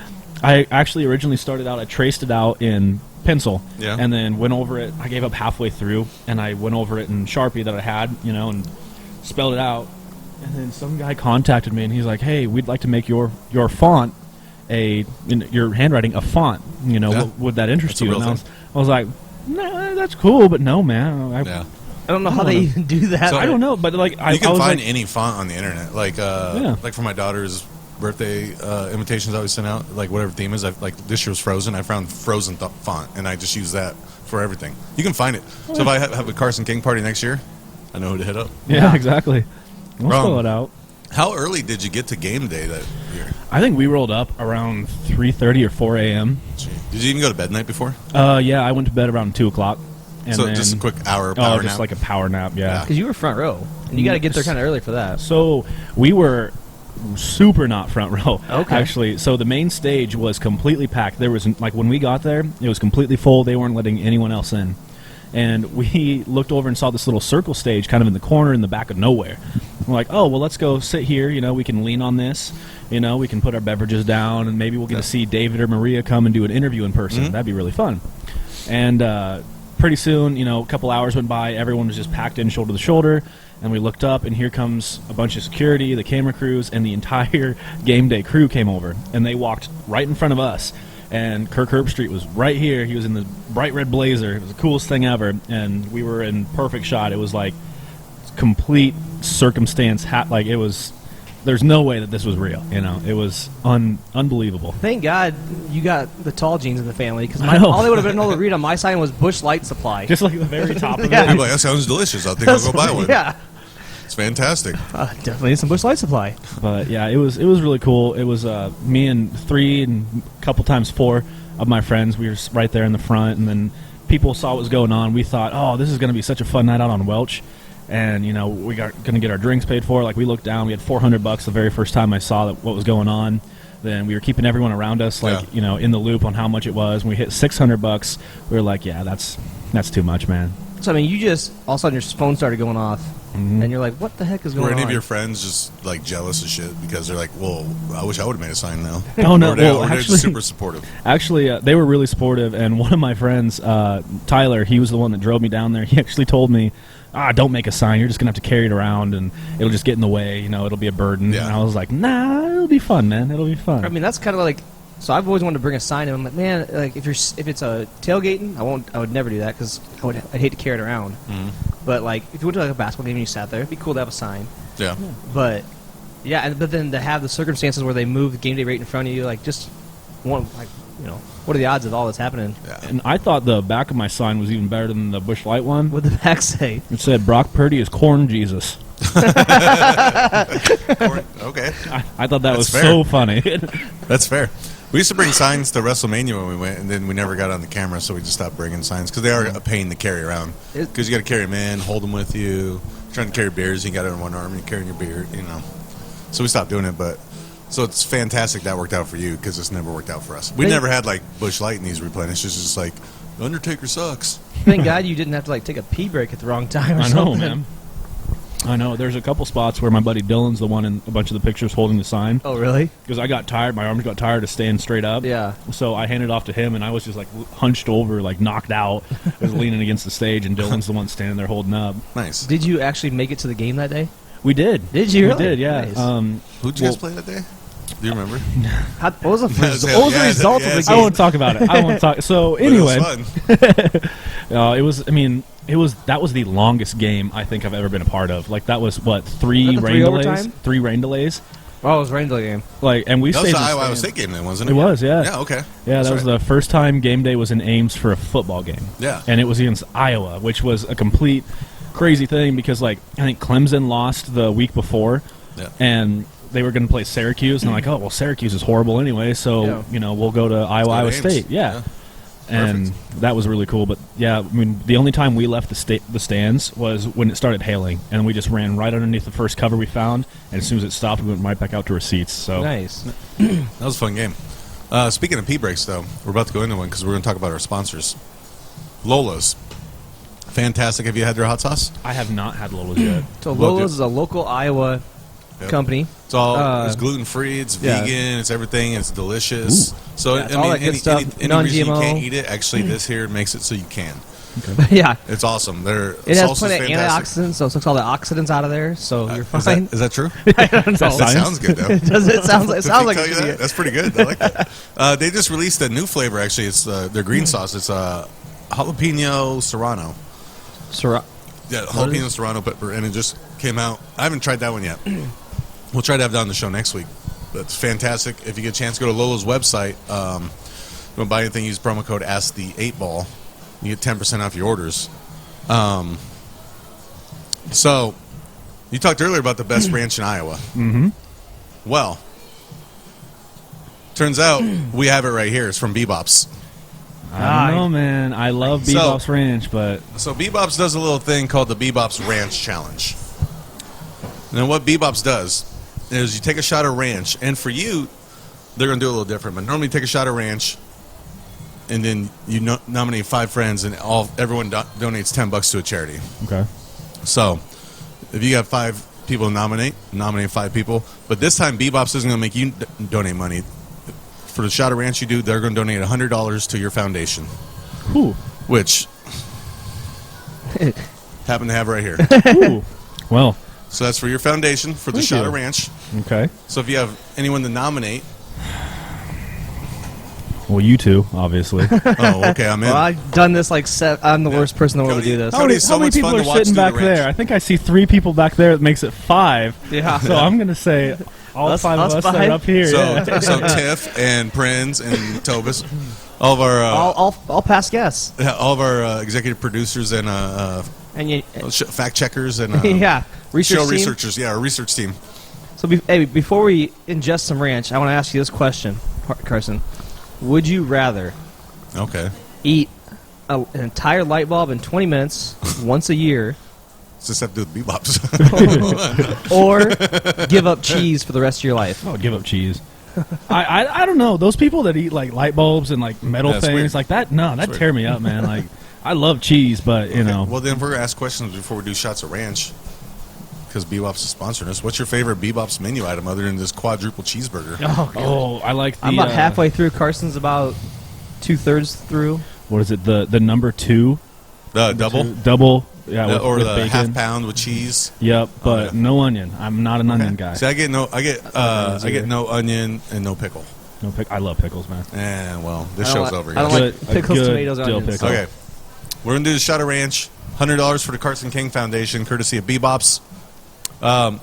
I actually originally started out, I traced it out in pencil, Yeah. and then went over it. I gave up halfway through, and I went over it in Sharpie that I had, and spelled it out. And then some guy contacted me, and he's like, "Hey, we'd like to make your font your handwriting a font. Yeah. Would that interest That's a you?" real And thing. I was like, "Nah, that's cool, but no, man. Yeah. I don't know how they even do that. So- I don't know, but like, You can I was find like, any font on the internet. Like like for my daughter's birthday invitations I always send out, like whatever theme is. Like this year was Frozen. I found Frozen font, and I just use that for everything. You can find it. So if I have a Carson King party next year, I know who to hit up. yeah, exactly. We'll spell it out. How early did you get to game day that year? I think we rolled up around 3:30 or 4 a.m. Did you even go to bed the night before? Yeah, I went to bed around 2 o'clock. And So then, just a quick hour power just nap? like a power nap, yeah. Because you were front row, and you got to get there kind of early for that. So we were super not front row, Okay. actually. So the main stage was completely packed. There was, like, when we got there, it was completely full. They weren't letting anyone else in. And we looked over and saw this little circle stage kind of in the corner in the back of nowhere. We're like, oh, well, let's go sit here. We can lean on this. We can put our beverages down, and maybe we'll get to see David or Maria come and do an interview in person. That'd be really fun. And pretty soon, a couple hours went by. Everyone was just packed in shoulder to shoulder. And we looked up, and here comes a bunch of security, the camera crews, and the entire game day crew came over. And they walked right in front of us. And Kirk Herbstreit was right here. He was in the bright red blazer. It was the coolest thing ever. And we were in perfect shot. It was like complete circumstance. Like it was. There's no way that this was real. It was unbelievable. Thank God you got the tall jeans in the family, because I know. all they would have been able to read on my sign was Busch Light Supply. Just like the very top of Yeah. People are like, that sounds delicious. I think I'll go buy one. Yeah, It's fantastic. definitely need some Busch Light Supply. But yeah, it was really cool. It was me and 3 and a couple times 4 of my friends. We were right there in the front, and then people saw what was going on. We thought, oh, this is going to be such a fun night out on Welch. And, we got going to get our drinks paid for. Like, we looked down. We had $400 the very first time I saw what was going on. Then we were keeping everyone around us, like, in the loop on how much it was. When we hit $600, we were like, yeah, that's too much, man. So, I mean, you just, all of a sudden your phone started going off, and you're like, what the heck is going Were on? any of your friends just like jealous of shit because they're like, well, I wish I would have made a sign now? Oh, no. Or they, Well, or they're actually, super supportive. Actually, they were really supportive, and one of my friends, Tyler, he was the one that drove me down there. He actually told me, don't make a sign. You're just going to have to carry it around, and it'll just get in the way. It'll be a burden. Yeah. And I was like, nah, it'll be fun, man. It'll be fun. I mean, that's kind of like, so I've always wanted to bring a sign, and I'm like, man, like if it's a tailgating, I would never do that, because I'd hate to carry it around. But like, if you went to like a basketball game and you sat there, it'd be cool to have a sign. Yeah. But yeah, but then to have the circumstances where they move the game day right in front of you, like just one, like what are the odds of all this happening? And I thought the back of my sign was even better than the Busch Light one. What did the back say? It said, Brock Purdy is corn Jesus. Okay. I thought that was fair. so funny. That's fair. We used to bring signs to WrestleMania when we went, and then we never got on the camera, so we just stopped bringing signs because they are a pain to carry around. Because you got to carry them in, hold them with you. Trying to carry beers, you got it in one arm, and you're carrying your beer, So we stopped doing it, but so it's fantastic that worked out for you because it's never worked out for us. We never had like Busch Light in these replenished. It's just like Undertaker sucks. Thank God you didn't have to like take a pee break at the wrong time. Or I know, something. man. I know. There's a couple spots where my buddy Dylan's the one in a bunch of the pictures holding the sign. Oh, really? Because I got tired. My arms got tired of staying straight up. Yeah. So I handed it off to him, and I was just like hunched over, like knocked out. I was leaning against the stage, and Dylan's the one standing there holding up. Nice. Did you actually make it to the game that day? We did. Did you? We Really? did, yeah. Nice. Who'd you guys play that day? Do you remember? What was the Yeah, result yeah, of the yeah. game? I won't talk about it. I won't talk. So But it was anyway, fun. it was. I mean, that was the longest game I think I've ever been a part of. Like that was what, three Was that the rain three delays? overtime? 3 rain delays. Oh, it was a rain delay game. Like, and we That stayed was in the the Iowa stands. State game then, wasn't it? It was, yeah. Yeah, okay. Yeah, That's that was right. the first time game day was in Ames for a football game. Yeah. And it was against Iowa, which was a complete crazy thing because, like, I think Clemson lost the week before, Yeah. and they were going to play Syracuse, and they're like, oh, well, Syracuse is horrible anyway, so, we'll go to Iowa Ames. State. Yeah. And that was really cool. But, yeah, I mean, the only time we left the stands was when it started hailing, and we just ran right underneath the first cover we found, and as soon as it stopped, we went right back out to our seats. So Nice. That was a fun game. Speaking of pee breaks, though, we're about to go into one because we're going to talk about our sponsors. Lola's. Fantastic. Have you had their hot sauce? I have not had Lola's yet. So Well, Lola's is a local Iowa company. It's all it's gluten-free, it's vegan, it's everything, it's delicious. So, Yeah, it's all that good stuff, any reason you non-GMO. can't eat it, actually this here makes it so you can. Yeah. It's awesome. Their It has salsa's plenty of fantastic. antioxidants, so it sucks all the oxidants out of there, so you're fine. Is that true? I don't know. That sounds good, though. Does it sound like? It Did sounds they like tell it you should be that? That's pretty good. I like that. They just released a new flavor, actually. It's their green sauce. It's jalapeno serrano. Yeah, jalapeno serrano pepper, and it just came out. I haven't tried that one yet. We'll try to have that on the show next week. That's fantastic. If you get a chance, go to Lola's website. If you don't buy anything, use promo code AskThe8Ball. You get 10% off your orders. So, you talked earlier about the best ranch in Iowa. Mm-hmm. Well, turns out we have it right here. It's from BBops. I don't know, man. I love BBops Ranch, but... So BBops does a little thing called the BBops Ranch Challenge. Now what BBops does is you take a shot of ranch, and for you, they're going to do it a little different. But normally you take a shot of ranch, and then you nominate 5 friends, and everyone donates $10 to a charity. Okay. So if you got 5 people to nominate 5 people. But this time BBops isn't going to make you donate money. For the shot of ranch you do, they're going to donate $100 to your foundation. Ooh. Which happen to have right here. Ooh. Well. So that's for your foundation for the Thank shot you. of ranch. Okay. So if you have anyone to nominate. Well, you two, obviously. Oh, okay, I'm in. Well, I've done this I'm the worst person in the world to do this. How many people are sitting back there? I think I see 3 people back there. That makes it 5. Yeah. So I'm going to say all 5 of us that are up here. So, yeah. so Tiff and Prinz and Tobis, all of our all past guests, all of our executive producers and fact checkers and yeah, research show team. researchers. Yeah, our research team. So before we ingest some ranch, I want to ask you this question, Carson. Would you rather eat an entire light bulb in 20 minutes once a year, just have to do with BBops, or give up cheese for the rest of your life? Oh, give up cheese. I don't know. Those people that eat like light bulbs and like metal That's things weird. like that, no, that'd tear me up, man. Like I love cheese, but you know. Well, then we're gonna ask questions before we do shots of ranch. Because BBops is sponsoring us. What's your favorite BBops menu item other than this quadruple cheeseburger? Oh, I like the... I'm about halfway through. Carson's about 2/3 through. What is it? The number 2? Double? Double, yeah. Or with the bacon. half pound with cheese? Yep, but no onion. I'm not an onion guy. See, I get no onion and no pickle. No pick. I love pickles, man. And well, this show's over. I don't like pickles, tomatoes, dill onions. pickle. Okay, we're gonna do the shot of ranch. $100 for the Carson King Foundation, courtesy of BBops.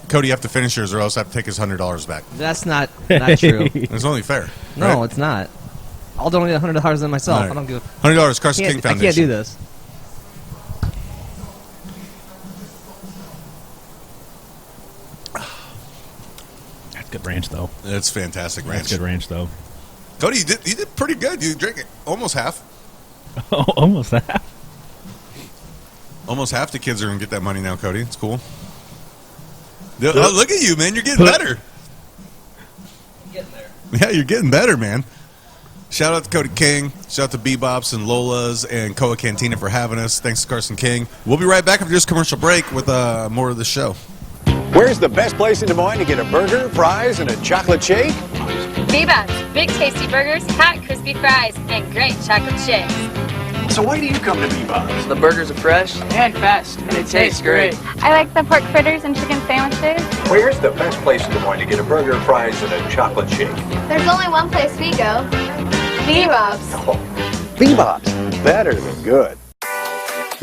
Cody, you have to finish yours, or else I have to take his $100 back. That's not true. It's only fair. No, right? it's not. I'll donate $100 then myself. Right. I don't give. $100 Carson King Foundation. I can't do this. That's good ranch, though. It's fantastic ranch. That's good ranch, though. Cody, you did pretty good. You drank it almost half. Almost half. Almost half the kids are gonna get that money now, Cody. It's cool. Oh, look at you, man. You're getting better. Getting there. Yeah, you're getting better, man. Shout out to Cody King. Shout out to BBops and Lola's and Coa Cantina for having us. Thanks to Carson King. We'll be right back after this commercial break with more of the show. Where's the best place in Des Moines to get a burger, fries, and a chocolate shake? BBops. Big tasty burgers, hot crispy fries, and great chocolate shakes. So why do you come to BBops? The burgers are fresh and fast, and it tastes great. I like the pork fritters and chicken sandwiches. Where's the best place in Des Moines to get a burger, fries, and a chocolate shake? There's only one place we go. BBops. BBops. Better than good.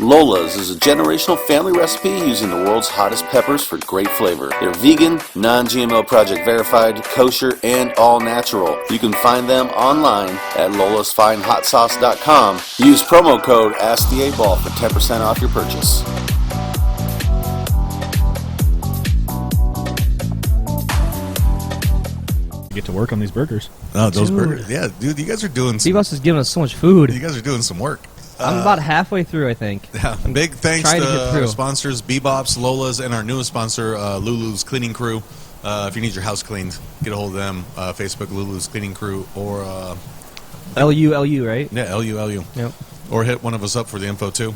Lola's is a generational family recipe using the world's hottest peppers for great flavor. They're vegan, non-GMO project verified, kosher, and all natural. You can find them online at lolasfinehotsauce.com. Use promo code AskTheABall for 10% off your purchase. Get to work on these burgers. Oh, those burgers. Yeah, dude, you guys are doing some... BBops is giving us so much food. You guys are doing some work. I'm about halfway through, I think. Yeah, big thanks to our sponsors, BBops, Lola's, and our newest sponsor, Lulu's Cleaning Crew. If you need your house cleaned, get a hold of them. Facebook, Lulu's Cleaning Crew, or... LULU, right? Yeah, LULU. Yep. Or hit one of us up for the info, too.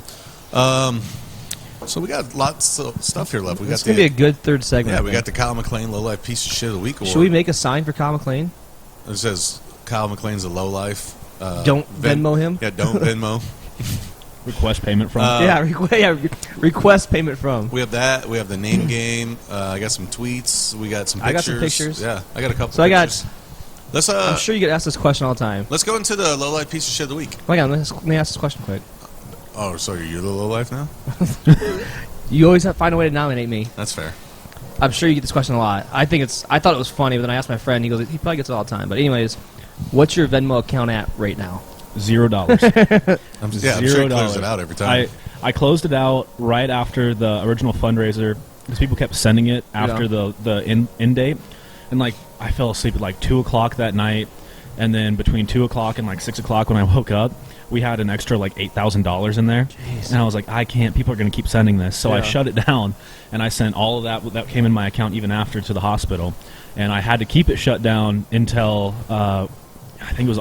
So we got lots of stuff here left. It's going to be a good third segment. Yeah, we got the Kyle McLean Low Life Piece of Shit of the Week award. Should we make a sign for Kyle McLean? It says, Kyle McLean's a low life. Don't Venmo him? Yeah, don't Venmo. Request payment from. Request payment from. We have that. We have the name game. I got some tweets. We got some pictures. I got some pictures. Yeah, I got a couple pictures. Let's, I'm sure you get asked this question all the time. Let's go into the Low Life Piece of Shit of the Week. Hang on, let me ask this question quick. Oh, so you're the low life now? You always find a way to nominate me. That's fair. I'm sure you get this question a lot. I thought it was funny, but then I asked my friend. He goes, he probably gets it all the time. But anyways, what's your Venmo account at right now? $0. I'm sure he closes it out every time. I closed it out right after the original fundraiser because people kept sending it after the end date, and like I fell asleep at like 2 o'clock that night, and then between 2 o'clock and like 6 o'clock when I woke up, we had an extra like $8,000 in there. Jeez. And I was like, I can't, people are going to keep sending this. So I shut it down, and I sent all of that came in my account even after to the hospital. And I had to keep it shut down until, I think it was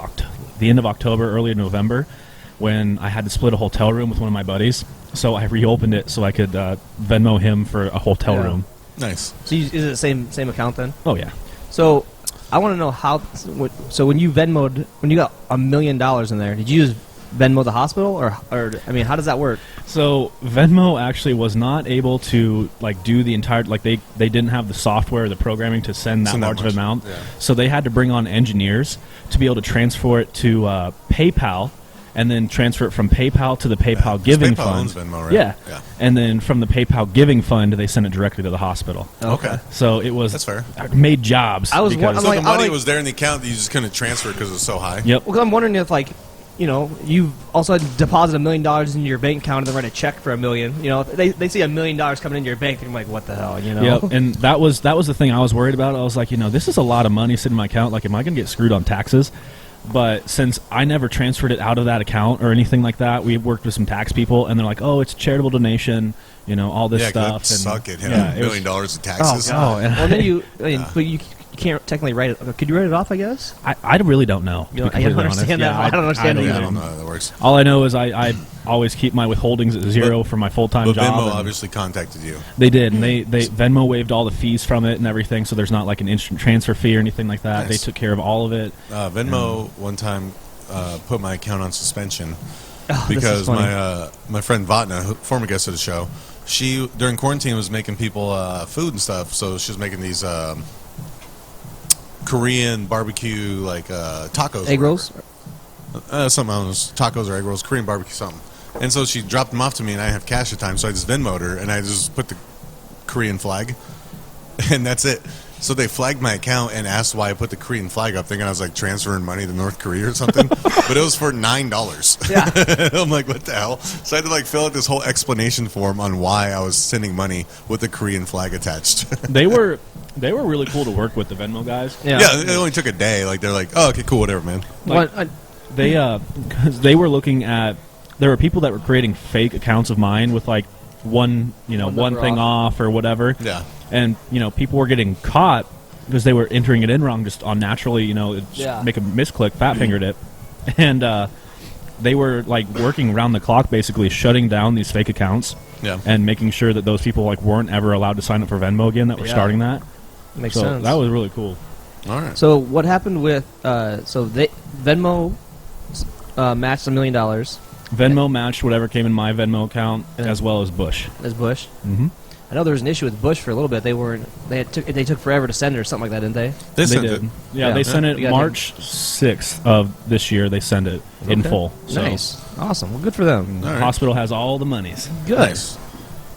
the end of October, early November, when I had to split a hotel room with one of my buddies. So I reopened it so I could Venmo him for a hotel room. Nice. So is it the same account then? Oh, yeah. So I want to know how, so when you Venmoed, when you got $1 million in there, did you just Venmo the hospital, or I mean, how does that work? So Venmo actually was not able to like do the entire, like they didn't have the software or the programming to send that large of an amount. Yeah. So they had to bring on engineers to be able to transfer it to PayPal, and then transfer it from PayPal to the PayPal Giving PayPal Fund. Owns Venmo, right? Yeah. And then from the PayPal Giving Fund, they sent it directly to the hospital. Okay. So it was that's fair. Made jobs. So the money was there in the account, you just couldn't transfer it because it was so high. Yep. Well, I'm wondering if you've also deposited $1 million into your bank account and then write a check for $1 million. They see $1 million coming into your bank, and I'm like, what the hell, Yep. And that was the thing I was worried about. I was like, this is a lot of money sitting in my account. Like, am I going to get screwed on taxes? But since I never transferred it out of that account or anything like that, we worked with some tax people, and they're like, "Oh, it's a charitable donation, all this stuff." Yeah, suck it. $1 million in taxes. Oh, God. Well, then but you can't technically write it. Could you write it off? I guess. I really don't know. I don't understand that. I don't understand it. I don't know how that works. All I know is I always keep my withholdings at zero for my full-time job. But Venmo obviously contacted you. They did, and they Venmo waived all the fees from it and everything, so there's not like an instant transfer fee or anything like that. Nice. They took care of all of it. Venmo one time put my account on suspension because my friend Vatna, former guest of the show, she during quarantine was making people food and stuff. So she was making these Korean barbecue like tacos, egg rolls, something else, tacos or egg rolls, Korean barbecue something. And so she dropped them off to me, and I didn't have cash at the time, so I just Venmo'd her, and I just put the Korean flag, and that's it. So they flagged my account and asked why I put the Korean flag up, thinking I was like transferring money to North Korea or something. But it was for $9. Yeah. I'm like, what the hell? So I had to like fill out this whole explanation form on why I was sending money with the Korean flag attached. They were really cool to work with, the Venmo guys. Yeah, it only took a day. Like they're like, oh, okay, cool, whatever, man. Like, because they were looking at, there were people that were creating fake accounts of mine with like one thing off or whatever. Yeah. And people were getting caught because they were entering it in wrong, just unnaturally. Make a misclick, fat fingered it, and they were like working around the clock, basically shutting down these fake accounts. Yeah. And making sure that those people like weren't ever allowed to sign up for Venmo again. That were starting that. Makes sense. That was really cool. All right. So what happened with Venmo matched $1 million. Venmo matched whatever came in my Venmo account, as well as Bush. As Bush? Mm-hmm. I know there was an issue with Bush for a little bit. They took forever to send it or something like that, didn't they? They did. Yeah, they sent it March 6th of this year. They sent it in full. So. Nice. Awesome. Well, good for them. The hospital has all the monies. Good. Nice.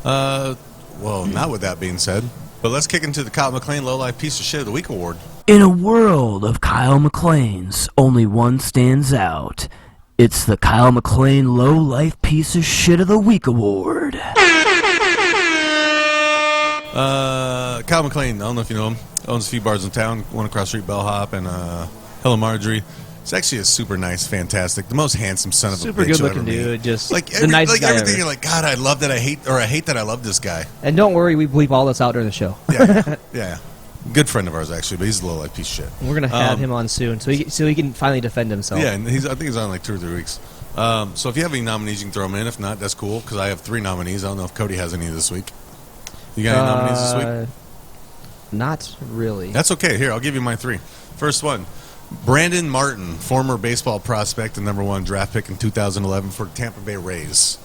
Well, not with that being said, but let's kick into the Kyle McLean Low Life Piece of Shit of the Week award. In a world of Kyle McLean's, only one stands out. It's the Kyle McLean Low Life Piece of Shit of the Week award. Kyle McLean, I don't know if you know him, owns a few bars in town, one across the street, Bellhop, and Hello Marjorie. He's actually a super nice, fantastic, the most handsome son of a bitch. Super good looking dude, just like the nicest guy everything. ever. You're like, God, I love that I hate that I love this guy. And don't worry, we bleep all this out during the show. Yeah. Good friend of ours actually, but he's a little like piece of shit. We're gonna have him on soon, so he can finally defend himself. Yeah, and I think he's on like 2 or 3 weeks. So if you have any nominees, you can throw them in. If not, that's cool because I have 3 nominees. I don't know if Cody has any this week. You got any nominees this week? Not really. That's okay. Here, I'll give you my 3. First one, Brandon Martin, former baseball prospect and #1 draft pick in 2011 for Tampa Bay Rays.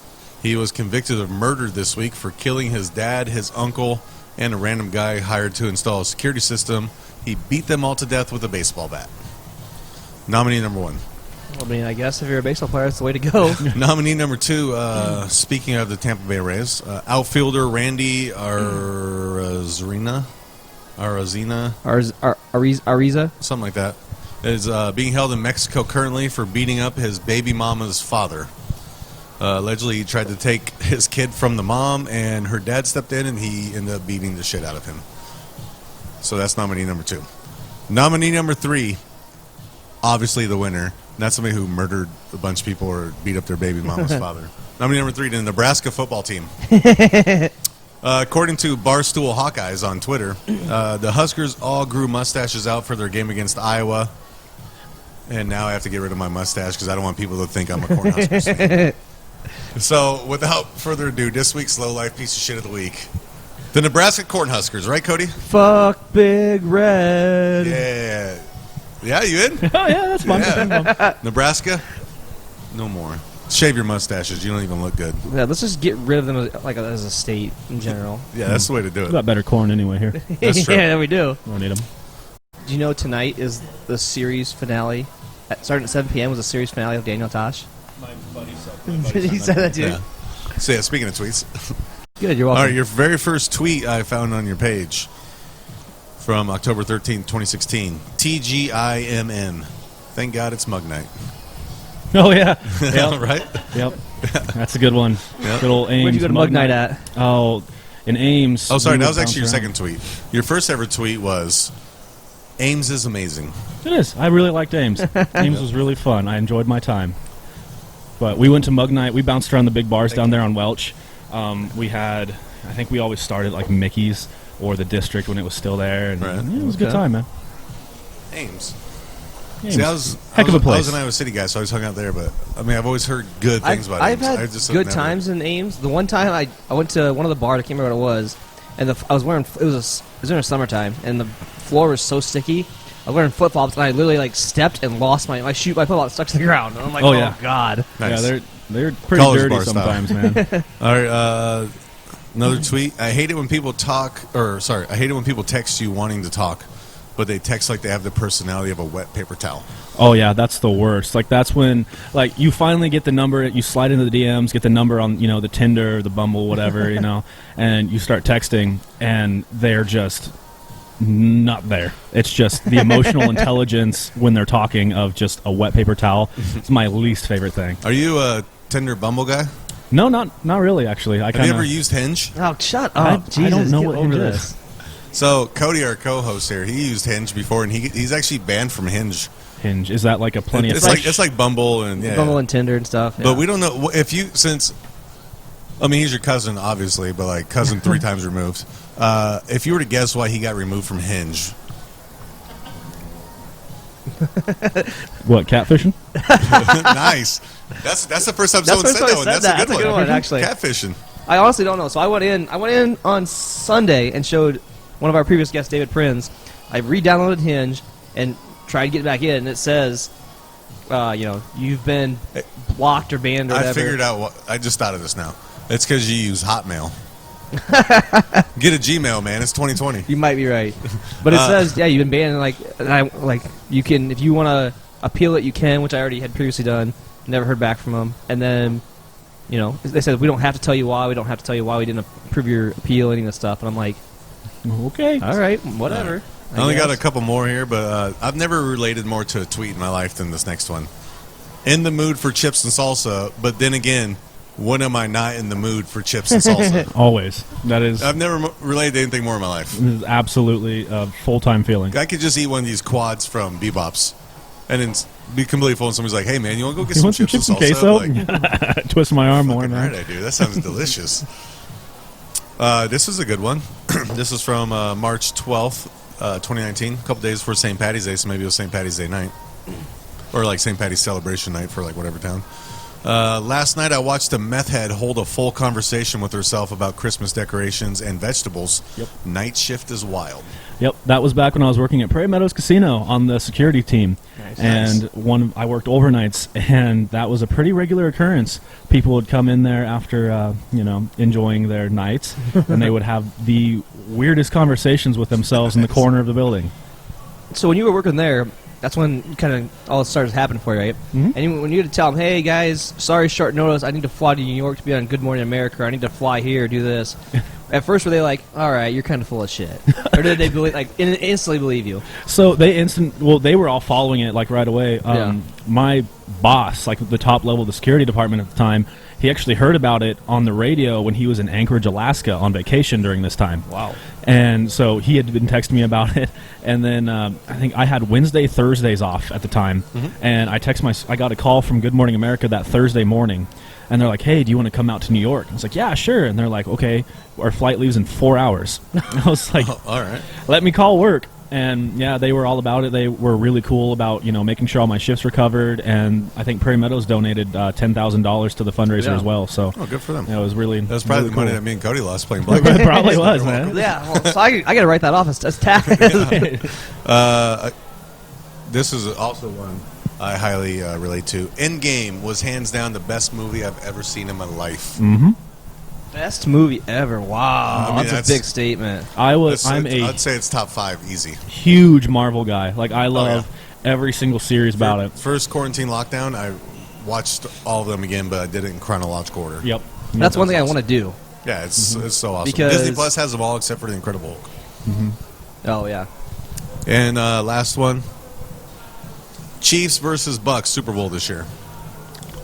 He was convicted of murder this week for killing his dad, his uncle, and a random guy hired to install a security system. He beat them all to death with a baseball bat. Nominee #1. Well, I mean, I guess if you're a baseball player, that's the way to go. Nominee #2, speaking of the Tampa Bay Rays, outfielder Randy Arizina, Ariza, something like that, is being held in Mexico currently for beating up his baby mama's father. Allegedly, he tried to take his kid from the mom, and her dad stepped in, and he ended up beating the shit out of him. So that's nominee #2. Nominee #3, obviously the winner. Not somebody who murdered a bunch of people or beat up their baby mama's father. Nominee #3, the Nebraska football team. According to Barstool Hawkeyes on Twitter, the Huskers all grew mustaches out for their game against Iowa. And now I have to get rid of my mustache because I don't want people to think I'm a Cornhuskers fan. So, without further ado, this week's Low Life Piece of Shit of the Week. The Nebraska Cornhuskers, right, Cody? Fuck Big Red. Yeah. Yeah, you in? Oh, yeah, that's fun. Yeah. Nebraska? No more. Shave your mustaches. You don't even look good. Yeah, let's just get rid of them as a state in general. Yeah, that's the way to do it. We got better corn anyway here. That's true. Yeah, we do. We don't need them. Do you know tonight is the series finale? Starting at 7 p.m. was the series finale of Daniel Tosh. My buddy said He said that too? Yeah. So, yeah, speaking of tweets. Good, you're welcome. All right, your very first tweet I found on your page from October 13th, 2016. TGIMN. Thank God it's Mug Night. Oh, yeah. Yep. Right? Yep. That's a good one. Yep. Good old Ames. Where'd you go to Mug Night at? Oh, in Ames. Oh, sorry, we that would was actually your bounce around. second tweet. Your first ever tweet was, Ames is amazing. It is. I really liked Ames. Ames was really fun. I enjoyed my time. But we went to Mug Night. We bounced around the big bars down there on Welch. We had, I think we always started like Mickey's or the District when it was still there. And Right. yeah, it was a good time, man. Ames. Ames. See, I was an Iowa City guy, so I was hung out there. But I mean, I've always heard good things about I've Ames. had I just good never- times in Ames. The one time I went to one of the bars, I can't remember what it was, and I was wearing it was during the summertime, and the floor was so sticky. I was wearing flip flops, and I literally stepped and lost my flip flop stuck to the ground. And I'm like, oh god. Nice. Yeah, they're pretty College dirty bar style. sometimes, man. All right, another tweet. I hate it when people I hate it when people text you wanting to talk, but they text like they have the personality of a wet paper towel. Oh yeah, that's the worst. Like that's when you finally get the number, you slide into the DMs, get the number on the Tinder, the Bumble, whatever, and you start texting, and they're just not there. It's just the emotional intelligence when they're talking of just a wet paper towel. It's my least favorite thing. Are you a Tinder Bumble guy? No, not really. Actually, Have you ever used Hinge? Oh, shut up! I don't know what Hinge is. So Cody, our co-host here, he used Hinge before, and he's actually banned from Hinge. Hinge, is that like a plenty of? It's like Bumble and Bumble and Tinder and stuff. Yeah. But we don't know if you he's your cousin, obviously, but like cousin 3 times removed. If you were to guess why he got removed from Hinge, what, catfishing? Nice. That's the first time someone said that one. That's a good one, actually. Catfishing. I honestly don't know. So I went in on Sunday and showed one of our previous guests, David Prinz. I re-downloaded Hinge and tried to get back in, and it says, you've been blocked or banned or whatever. I figured out I just thought of this now. It's because you use Hotmail. Get a Gmail, man. It's 2020. You might be right, but it says you've been banned. Like you can, if you want to appeal it, you can, which I already had previously done. Never heard back from them, and then they said we don't have to tell you why. We don't have to tell you why we didn't approve your appeal, any of this stuff. And I'm like, okay, all right, whatever. I only got a couple more here, but I've never related more to a tweet in my life than this next one. In the mood for chips and salsa, but then again, when am I not in the mood for chips and salsa? Always. That is. I've never related to anything more in my life. This is absolutely a full-time feeling. I could just eat one of these quads from BBops and then be completely full, and somebody's like, hey, man, you want to go get some chips and salsa? Queso? Like, twist my arm more, man. Right, I do. That sounds delicious. This is a good one. This is from March 12th, 2019, a couple days before St. Patty's Day, so maybe it was St. Patty's Day night. Or like St. Patty's celebration night for like whatever town. Last night I watched a meth head hold a full conversation with herself about Christmas decorations and vegetables. Yep. Night shift is wild. Yep, that was back when I was working at Prairie Meadows Casino on the security team. Nice. And I worked overnights, and that was a pretty regular occurrence. People would come in there after, enjoying their nights, and they would have the weirdest conversations with themselves in the corner of the building. So when you were working there, that's when kind of all started happening for you, right? Mm-hmm. And when you had to tell them, hey, guys, sorry, short notice, I need to fly to New York to be on Good Morning America, or I need to fly here, do this. At first, were they like, all right, you're kind of full of shit? Or did they instantly believe you? So they were all following it, like, right away. My boss, like, the top level of the security department at the time, he actually heard about it on the radio when he was in Anchorage, Alaska on vacation during this time. Wow. And so he had been texting me about it. And then I think I had Wednesday, Thursdays off at the time. Mm-hmm. And I got a call from Good Morning America that Thursday morning. And they're like, hey, do you want to come out to New York? I was like, yeah, sure. And they're like, okay, our flight leaves in 4 hours. I was like, all right, let me call work. And, yeah, they were all about it. They were really cool about, making sure all my shifts were covered. And I think Prairie Meadows donated $10,000 to the fundraiser as well. So, good for them. Yeah, it was really That was probably really the money cool. that me and Cody lost playing blackjack. It probably was, man. Yeah, well, so I got to write that off as tax. This is also one I highly relate to. Endgame was hands down the best movie I've ever seen in my life. Mm-hmm. Best movie ever. Wow, I mean, that's a big statement. I'd say it's top 5 easy. Huge Marvel guy. Like, I love every single series about it. First quarantine lockdown, I watched all of them again, but I did it in chronological order. Yep. That's one thing I want to do. Yeah, it's so awesome. Because Disney Plus has them all except for the Incredible Hulk. Mm-hmm. Oh, yeah. And last one, Chiefs versus Bucks Super Bowl this year.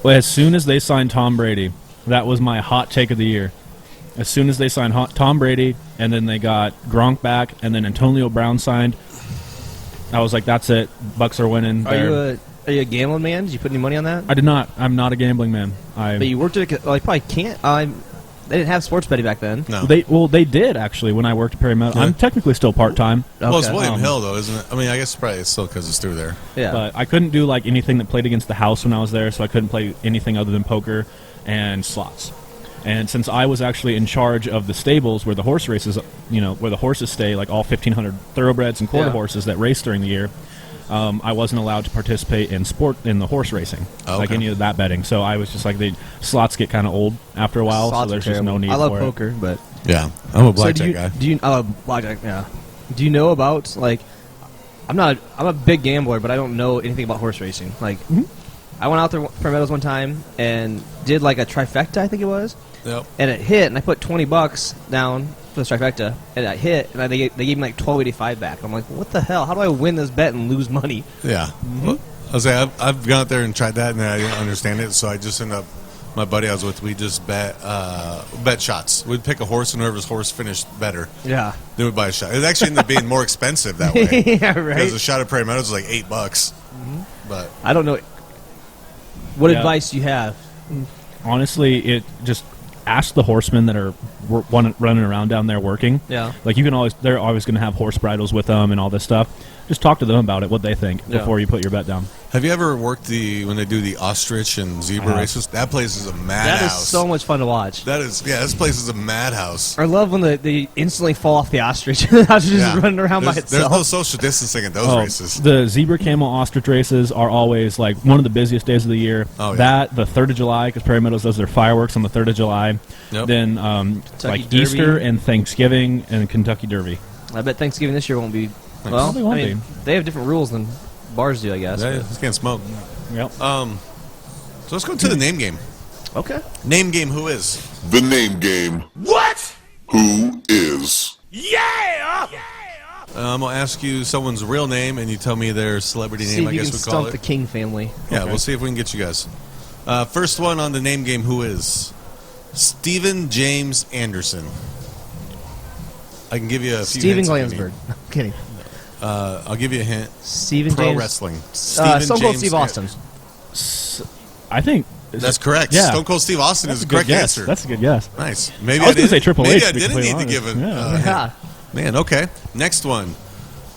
Well, as soon as they signed Tom Brady, that was my hot take of the year. As soon as they signed Tom Brady, and then they got Gronk back, and then Antonio Brown signed, I was like, that's it. Bucks are winning. Are you a gambling man? Did you put any money on that? I did not. I'm not a gambling man. But you worked at you probably can't. They didn't have sports betting back then. No. They did, actually, when I worked at Prairie Meadows. I'm technically still part-time. Okay. Well, it's William Hill, though, isn't it? I mean, I guess probably it's still because it's through there. Yeah. But I couldn't do, like, anything that played against the house when I was there, so I couldn't play anything other than poker and slots. And since I was actually in charge of the stables where the horse races, where the horses stay, like all 1,500 thoroughbreds and quarter horses that race during the year, I wasn't allowed to participate in the horse racing, like any of that betting. So I was just like, the slots get kind of old after a while, Slots so there's just no need for it. I love poker, but yeah, I'm a blackjack guy. I love blackjack. Yeah. Do you know about I'm a big gambler, but I don't know anything about horse racing. Like, I went out there for Meadows one time and did like a trifecta, I think it was. Yep. And it hit, and I put $20 down for the trifecta, and it hit, and they gave me like $12.85 back. I'm like, what the hell? How do I win this bet and lose money? Yeah. Well, I'll say I've gone out there and tried that, and I didn't understand it, so I just ended up. My buddy I was with, we just bet shots. We'd pick a horse, and whoever's horse finished better. Yeah. Then we'd buy a shot. It actually ended up being more expensive that way. Yeah, right. Because a shot at Prairie Meadows was like $8. But I don't know. What advice do you have? Honestly, it just ask the horsemen that are running around down there working. Yeah. Like, they're always going to have horse bridles with them and all this stuff. Just talk to them about it, what they think, before you put your bet down. Have you ever worked when they do the ostrich and zebra races? That place is a madhouse. That is so much fun to watch. This place is a madhouse. I love when they instantly fall off the ostrich. The ostrich is just running around by itself. There's no social distancing at those races. The zebra, camel, ostrich races are always like one of the busiest days of the year. Oh, yeah. That, the 3rd of July, because Prairie Meadows does their fireworks on the 3rd of July. Yep. Then like Derby. Easter and Thanksgiving and Kentucky Derby. I bet Thanksgiving this year won't be. Well, Probably won't be. They have different rules than bars do, I guess. Yeah, you can't smoke. Yep. So let's go to the name game. Okay. Name game. Who is? The name game. What? Who is? Yeah! I'm gonna ask you someone's real name, and you tell me their celebrity See name. if I you guess can we call stump it. the King family. Yeah, Okay. we'll see if we can get you guys. First one on the name game. Who is? Stephen James Anderson. I can give you a few Steven hints. Glansberg. I'm kidding. I'll give you a hint. Steven Pro James. wrestling. Stone Cold Steve Austin. I think That's correct. Yeah. Stone Cold Steve Austin That's is a the good correct guess. answer. That's a good guess. Nice. Maybe I was going to say Triple H. Maybe I to be didn't completely need to honest. give it. Yeah. Man, okay. Next one.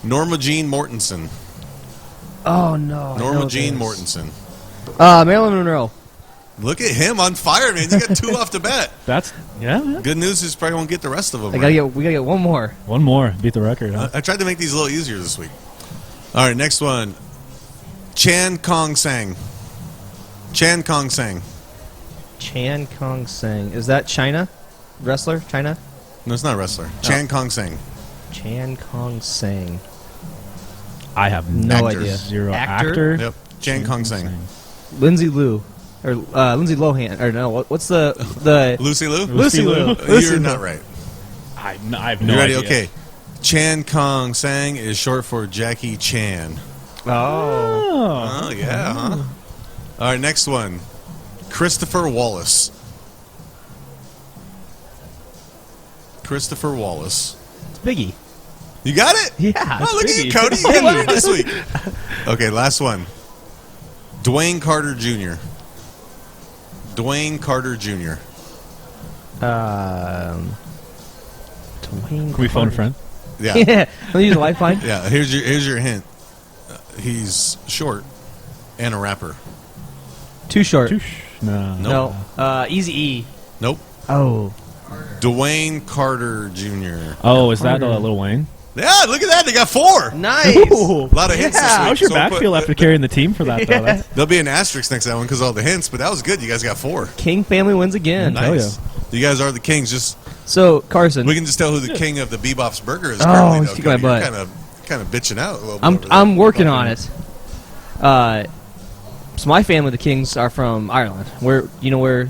Norma Jean Mortensen. Oh, no. Norma Jean Mortensen. Marilyn Monroe. Look at him on fire, man. You got 2 off the bat. That's, yeah. Good news is probably won't get the rest of them. We right. gotta get one more. One more. Beat the record. Huh? I tried to make these a little easier this week. All right, next one. Chan Kong Sang. Chan Kong Sang. Chan Kong Sang. Is that China? Wrestler? China? No, it's not a wrestler. Chan Kong Sang. Chan Kong Sang. I have No Actor. idea. Zero. Actor? Actor? Yep. Chan Kong Sang. Lindsay Liu. Or Lindsay Lohan. Or no, what's the Lucy Liu? Lucy Liu. You're not right. I have no You ready? idea. Okay. Chan Kong Sang is short for Jackie Chan. Oh. Oh, yeah, huh? All right, next one. Christopher Wallace. Christopher Wallace. It's Biggie. You got it? Yeah. Oh, look at you, Biggie. Cody. You learned this week. Okay, last one. Dwayne Carter Jr. Dwayne Carter Jr. Dwayne. Can we phone a friend? Yeah. Yeah. Let me use a lifeline. Yeah, here's your hint. He's short and a rapper. Too short. No. Nope. No. Easy E. Nope. Oh. Dwayne Carter Jr. Oh, is that Lil Wayne? Yeah, look at that. They got 4. Nice. Ooh. A lot of hints this week. How's your So back put- feel after carrying the team for that, though? Yeah. There'll be an asterisk next to that one because of all the hints, but that was good. You guys got 4. King family wins again. Nice. You guys are the kings. Just So Carson, we can just tell who the king of the BBops burger is. Oh, currently, he's though, kicking my Cody. You're butt. kind of bitching out a little bit. over there. I'm working on it. So my family, the Kings, are from Ireland. Where your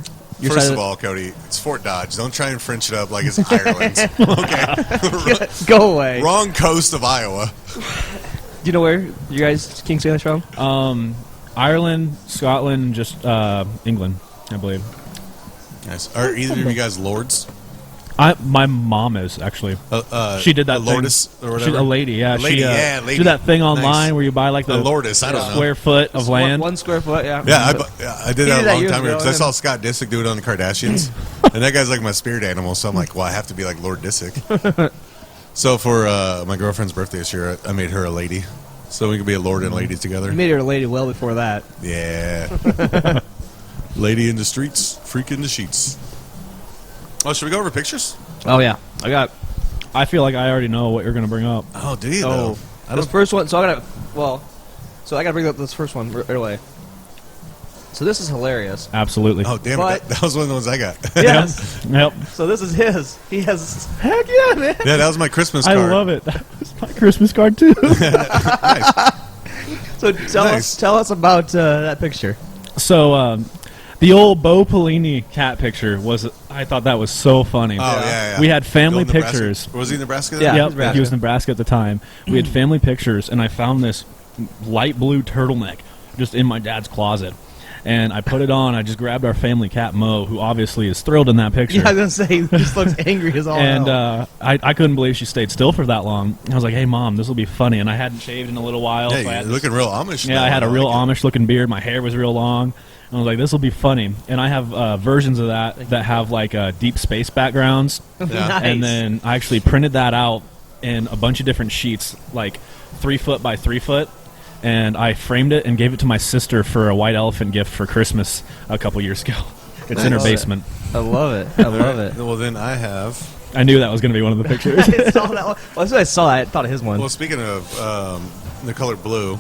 First side of all, Cody, it's Fort Dodge. Don't try and French it up like it's Ireland. Okay, Go away. Wrong coast of Iowa. Do you know where you guys Kings family's from? Ireland, Scotland, just England, I believe. Nice. Are either of you guys lords? My mom is actually. She did that a lordess thing. or whatever. A lady, yeah. A lady, she lady. did that thing online Nice. where you buy like the a lordess. I don't know. square foot of land. 1 square foot, yeah. Yeah, I did that a long years time ago ago, because I yeah. saw Scott Disick do it on the Kardashians, and that guy's like my spirit animal. So I'm like, well, I have to be like Lord Disick. So for my girlfriend's birthday this year, I made her a lady, so we could be a lord and lady together. You made her a lady well before that. Yeah. Lady in the streets, freak in the sheets. Oh, should we go over pictures? Oh yeah, I feel like I already know what you're going to bring up. Oh, do you? Oh, though? this first one. So I gotta bring up this first one right away. So this is hilarious. Absolutely. Oh, damn But- it. That was one of the ones I got. Yes. Yep. So this is his. He has. Heck yeah, man. Yeah, that was my Christmas I card. love it. That was my Christmas card too. Nice. So tell us about that picture. So the old Bo Pelini cat picture I thought that was so funny. Oh, yeah. We had family Go Nebraska. pictures. Was he in Nebraska then? Yeah. Yep, Nebraska. he was in Nebraska at the time. We had family pictures, and I found this light blue turtleneck just in my dad's closet. And I put it on. I just grabbed our family cat, Mo, who obviously is thrilled in that picture. Yeah, I was gonna say he just looks angry as all And hell. I couldn't believe she stayed still for that long. I was like, hey, Mom, this will be funny. And I hadn't shaved in a little while. Yeah, so I you're had looking real Amish. Yeah, now. I had a real like it. Amish-looking beard. My hair was real long. And I was like, this will be funny. And I have versions of that have like deep space backgrounds. Yeah. Nice. And then I actually printed that out in a bunch of different sheets, like 3 foot by 3 foot. and I framed it and gave it to my sister for a white elephant gift for Christmas a couple years ago. It's in her basement. I love it. I love it. Well, then I have. I knew that was going to be one of the pictures. I saw that one. Well, as soon as I saw that, I thought of his one. Well, speaking of the color blue,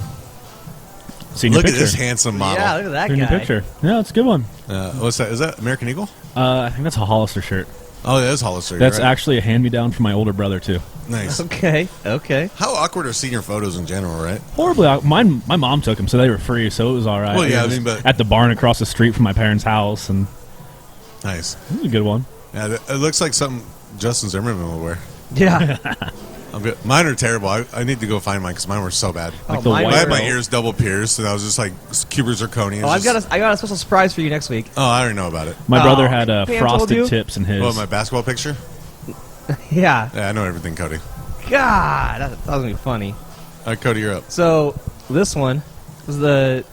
Senior look picture. at this handsome model. Yeah, look at that Senior guy. picture. Yeah, it's a good one. What's that? Is that American Eagle? I think that's a Hollister shirt. Oh, that is Hollister. That's right. actually a hand-me-down from my older brother, too. Nice. Okay. How awkward are senior photos in general, right? Horribly. My mom took them, so they were free, so it was all right. Well, yeah, It was but at the barn across the street from my parents' house, and nice. It was a good one. Yeah, it looks like something Justin Zimmerman would wear. Yeah. I'm good. Mine are terrible. I need to go find mine because mine were so bad. Like the I white had my girl. ears double pierced, and I was just like Cuber zirconia. Oh, I got a special surprise for you next week. Oh, I already know about it. My brother had Pam told frosted you? tips in his. Oh, my basketball picture? Yeah. Yeah, I know everything, Cody. God, that was gonna be funny. All right, Cody, you're up. So this one was the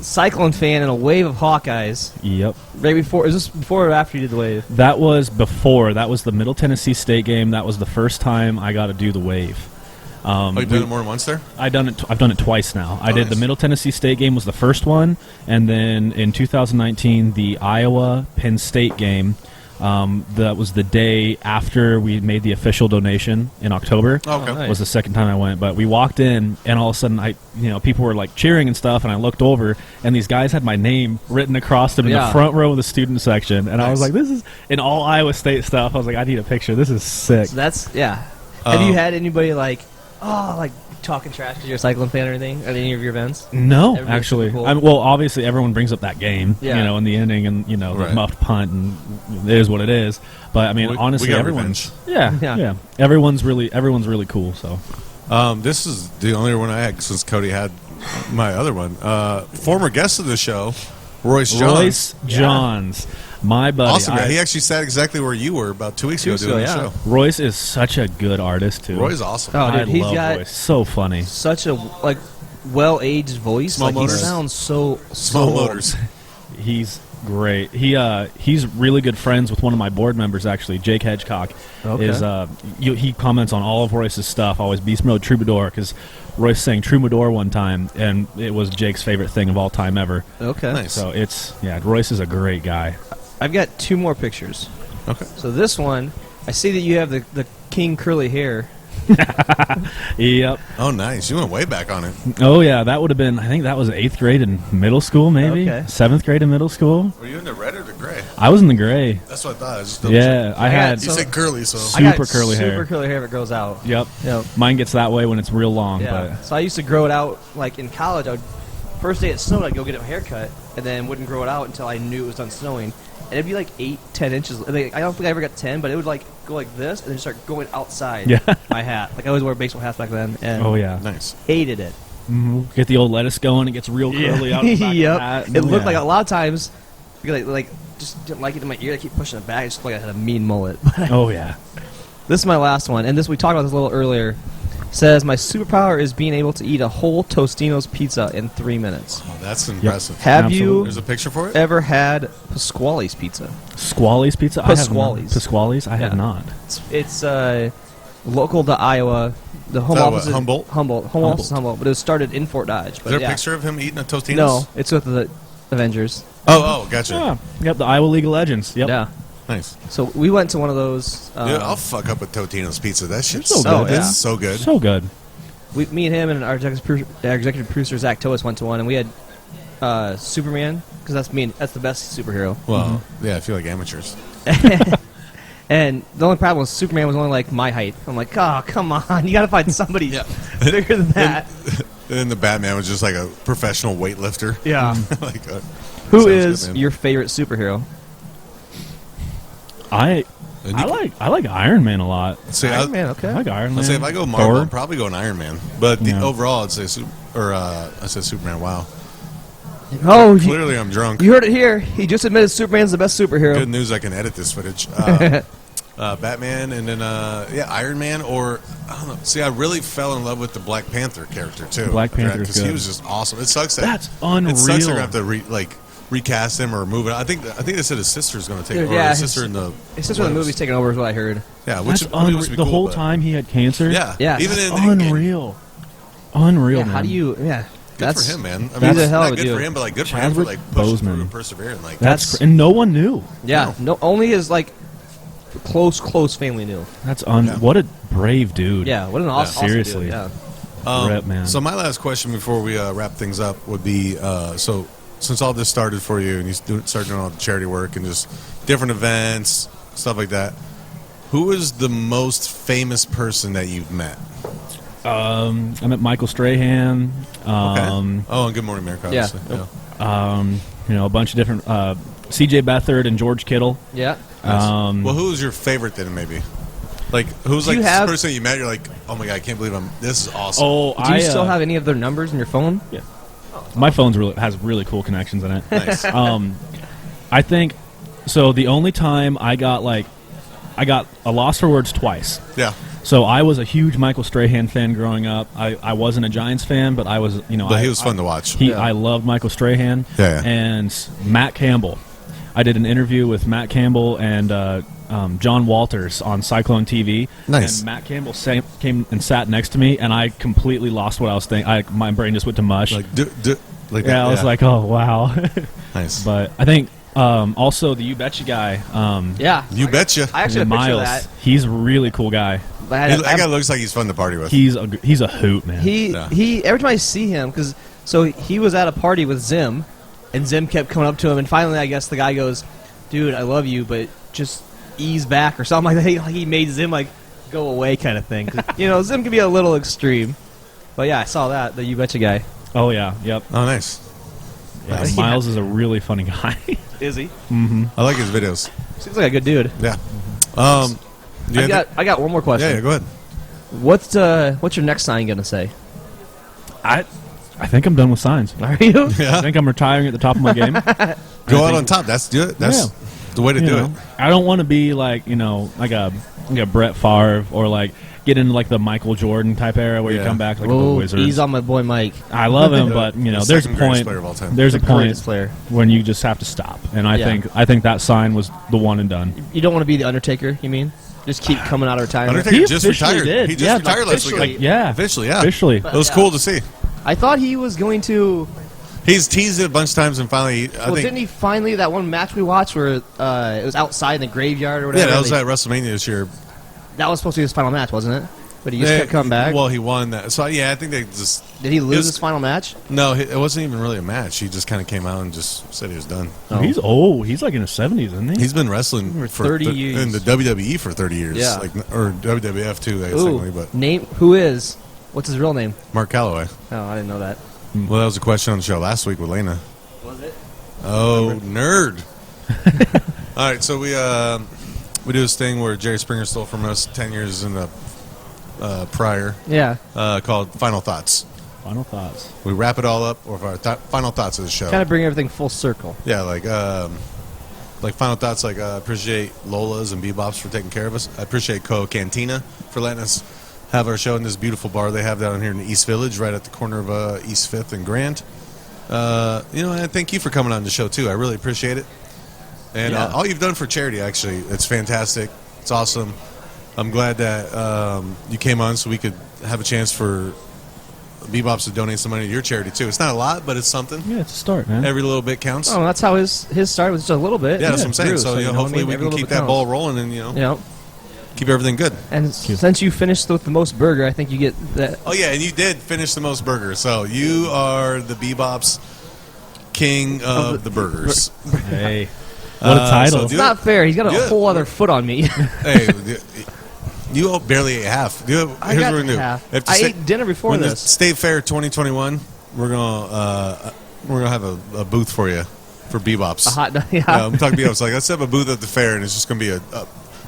Cyclone fan in a wave of Hawkeyes. Yep. Right before, is this before or after you did the wave? That was before. That was the Middle Tennessee State game. That was the first time I got to do the wave. You've done it more than once there? I've done it twice now. I did nice. the Middle Tennessee State game was the first one, and then in 2019 the Iowa Penn State game. That was the day after we made the official donation in October. Oh, okay. Nice. Was the second time I went. But we walked in, and all of a sudden, people were like cheering and stuff, and I looked over, and these guys had my name written across them in the front row of the student section, and I was like, "This is in all Iowa State stuff." I was like, "I need a picture. This is sick." So that's Have you had anybody like talking trash because you're a Cyclone fan or anything at any of your events? No, Everybody's actually. super cool? Well, obviously, everyone brings up that game, Yeah. in the inning, and the Right. muffed punt, and it is what it is. But I mean, honestly, we got everyone's revenge. yeah, everyone's really cool. So, this is the only one I had since Cody had my other one. Former guest of the show, Royce Johns. Royce Johns, my buddy. Awesome guy. He actually sat exactly where you were about 2 weeks ago doing the show. Royce is such a good artist too. Roy's awesome. Oh, dude, I he's love got Royce. So funny. such a well-aged voice. Small He motors. sounds so Small old. motors. He's great. He's really good friends with one of my board members, actually. Jake Hedgecock he comments on all of Royce's stuff. Always Beast Mode Troubadour, because Royce sang Troubadour one time, and it was Jake's favorite thing of all time ever. Okay. Nice. So Royce is a great guy. I've got two more pictures. Okay. So this one, I see that you have the King curly hair. Yep. Oh, nice. You went way back on it. Oh yeah, that would have been. I think that was 8th grade in middle school, maybe Okay. 7th grade in middle school. Were you in the red or the gray? I was in the gray. That's what I thought. I just Yeah, I had You said curly, so. I got super curly hair. Super curly hair if it grows out. Yep. Yep. Mine gets that way when it's real long. Yeah. So I used to grow it out like in college. First day it snowed, I'd go get a haircut, and then wouldn't grow it out until I knew it was done snowing. And it'd be like 8-10 inches. I don't think I ever got 10, but it would like go like this and then just start going outside my hat. Like I always wore baseball hats back then. And Oh yeah. Nice. hated it. Mhm. Get the old lettuce going. It gets real curly out the back of the Yep. hat. It looked like a lot of times because like just didn't like it in my ear. I keep pushing it back. It just looked like I had a mean mullet. Oh yeah. This is my last one, and this we talked about this a little earlier. Says my superpower is being able to eat a whole Tostino's pizza in 3 minutes. Oh, that's impressive. Have Absolutely. you There's a picture for it? ever had Pasquale's pizza? Squally's pizza. Pasquale's. Pasquale's. I have Yeah. not. It's local to Iowa. The home that office what, is Humboldt? Home office is Humboldt, but it was started in Fort Dodge. Is But there a yeah. picture of him eating a Tostino's? No, it's with the Avengers. Oh, gotcha. Yeah. Yep. The Iowa League of Legends. Yep. Yeah. Nice. So we went to one of those. Dude, I'll fuck up a Totino's pizza. That shit's so so good. good. Yeah. It's so good. So good. Me and him and our executive producer Zach Toas went to one, and we had Superman because that's the best superhero. Well, yeah, I feel like amateurs. And the only problem was Superman was only like my height. I'm like, oh, come on, you gotta find somebody bigger than that. And then the Batman was just like a professional weightlifter. Yeah. Like, Who sounds is good, man. your favorite superhero? I like Iron Man a lot. See, Iron Man, okay. I like Iron Man. I'd say if I go Marvel, Thor. I'm probably going Iron Man. But overall, I'd say I said Superman. Wow. Oh, Clearly, I'm drunk. You heard it here. He just admitted Superman's the best superhero. Good news, I can edit this footage. Batman, and then Iron Man, or I don't know. See, I really fell in love with the Black Panther character too. Black Panther's because he good. was just awesome. It sucks that That's unreal. It sucks they're gonna have to recast him or move it. I think they said his sister's gonna take over. Yeah, his sister in the movie's taking over is what I heard. Yeah, which That's I mean, must be the cool, whole but- time he had cancer. Yeah, Yeah. even That's in unreal. unreal, man. How do you? Yeah, Good that's for him, man. I He's mean, a hell of a not good dude. for him, but like good for him for like pushing through and persevering. Like and no one knew. Yeah, no, only his like close family knew. That's what a brave dude. Yeah, what an awesome seriously. dude. Yeah. Rip, man. So my last question before we wrap things up would be: so since all this started for you and you started doing all the charity work and just different events, stuff like that, who is the most famous person that you've met? I met Michael Strahan. Okay. Oh, and Good Morning America. Obviously. Yeah. A bunch of different C.J. Beathard and George Kittle. Yeah. Nice. Well, who's your favorite then? Maybe. Like who's like the person you met? You're like, oh my god, I can't believe this is awesome. Oh, do you still have any of their numbers in your phone? Yeah. My phone's has really cool connections in it. Nice. I think so. The only time I got a loss for words twice. Yeah. So I was a huge Michael Strahan fan growing up. I wasn't a Giants fan, but I was, But he was fun to watch. I loved Michael Strahan. Yeah. And Matt Campbell. I did an interview with Matt Campbell and John Walters on Cyclone TV. Nice. And Matt Campbell came and sat next to me, and I completely lost what I was thinking. My brain just went to mush. I was like, oh wow. Nice. But I think also the You Betcha guy. You Betcha. I actually have a picture of that. He's a really cool guy. That guy looks like he's fun to party with. He's a hoot, man. He every time I see him, so he was at a party with Zim, and Zim kept coming up to him, and finally I guess the guy goes, "Dude, I love you, but just ease back," or something like that. He made Zim like go away kind of thing. Zim can be a little extreme. But yeah, I saw that, the You Betcha guy. Oh yeah, yep. Oh nice. Yeah, Miles is a really funny guy. Is he? Mm-hmm. I like his videos. Seems like a good dude. Yeah. I got one more question. Yeah, go ahead. What's your next sign gonna say? I think I'm done with signs. Are you? I think I'm retiring at the top of my game. Go out on top. That's good. That's the way to do it. I don't want to be like a Brett Favre or like get into like the Michael Jordan type era where you come back like the Wizards. He's on my boy Mike. I love him, but there's a point. There's a point when you just have to stop, and I think that sign was the one and done. You don't want to be the Undertaker. You mean? Just keep coming out of retirement. Undertaker just retired. Did. He just retired last week. Officially. It was cool to see. I thought he was going to. He's teased it a bunch of times, and finally, didn't he finally that one match we watched where it was outside in the graveyard or whatever? Yeah, that was at WrestleMania this year. That was supposed to be his final match, wasn't it? But he just kept coming back. Well, he won that. So yeah, I think they just. Did he lose his final match? No, it wasn't even really a match. He just kind of came out and just said he was done. Oh. He's old. He's like in his 70s, isn't he? He's been wrestling for 30 years in the WWE for 30 years. Yeah. Or WWF too. Technically, but who is? What's his real name? Mark Calloway. Oh, I didn't know that. Well, that was a question on the show last week with Lena. Was it? Oh, nerd. All right, so we do this thing where Jerry Springer stole from us 10 years in the prior. Yeah. Called Final Thoughts. Final Thoughts. We wrap it all up with our final thoughts of the show. Kind of bring everything full circle. Yeah, like final thoughts. Like I appreciate Lola's and BBops for taking care of us. I appreciate Coa Cantina for letting us have our show in this beautiful bar they have down here in the East Village, right at the corner of East 5th and Grand. And I thank you for coming on the show too. I really appreciate it. And all you've done for charity, actually, it's fantastic. It's awesome. I'm glad that you came on so we could have a chance for BBops to donate some money to your charity too. It's not a lot, but it's something. Yeah, it's a start, man. Every little bit counts. Oh, that's how his start was just a little bit. Yeah, that's what I'm saying. Grew, So hopefully we can keep that ball rolling and keep everything good. And since you finished with the most burger, I think you get that. Oh yeah, and you did finish the most burgers. So you are the BBops king of the burgers. Hey, what a title! It's not fair. He's got a whole other foot on me. Hey, you barely ate half. Here's what we're gonna do. Half. I ate dinner before when this. The State Fair 2021, we're gonna have a booth for you for BBops. A hot dog. Yeah. I'm talking BBops. Like let's have a booth at the fair, and it's just gonna be a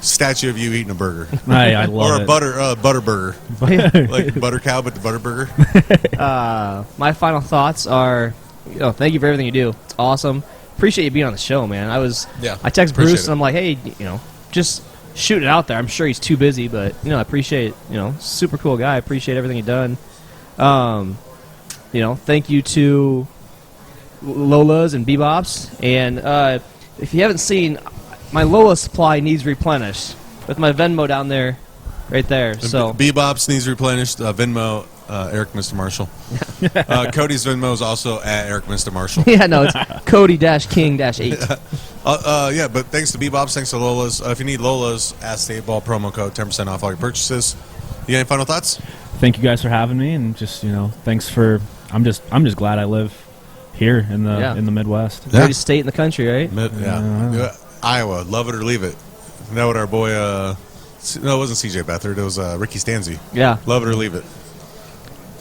statue of you eating a burger. I love or a butter burger, like butter cow, but the butter burger. My final thoughts are, thank you for everything you do. It's awesome. Appreciate you being on the show, man. I text Bruce and I'm like, hey, just shoot it out there. I'm sure he's too busy, but I appreciate super cool guy. I appreciate everything you've done. Thank you to Lola's and BBops, and if you haven't seen, my Lola supply needs replenished with my Venmo down there, right there. So BBops needs replenished. Venmo Eric Mr. Marshall. Cody's Venmo is also at Eric Mr. Marshall. Yeah, no, it's Cody-King-8. Yeah, but thanks to BBops, thanks to Lola's. If you need Lola's, ask State Ball promo code 10% off all your purchases. You got any final thoughts? Thank you guys for having me, and just thanks for. I'm just glad I live here in the Midwest. Greatest state in the country, right? Iowa, love it or leave it. You know what our boy? No, it wasn't CJ Beathard. It was Ricky Stanzi. Yeah, love it or leave it.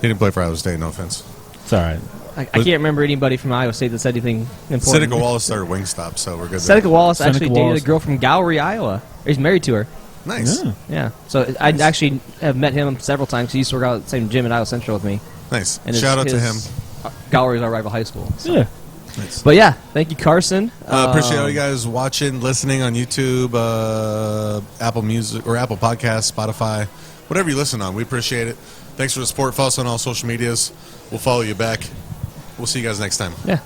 He didn't play for Iowa State. No offense. It's all right. I can't remember anybody from Iowa State that said anything important. Seneca Wallace started Wingstop, so we're good. Seneca Wallace actually dated a girl from Gowrie, Iowa. He's married to her. Nice. Yeah. So I actually have met him several times. He used to work out at the same gym at Iowa Central with me. Nice. And shout out to him. Gowrie's our rival high school. So. Yeah. Nice. But yeah, thank you, Carson. Appreciate all you guys watching, listening on YouTube, Apple Music or Apple Podcasts, Spotify, whatever you listen on. We appreciate it. Thanks for the support. Follow us on all social medias. We'll follow you back. We'll see you guys next time. Yeah.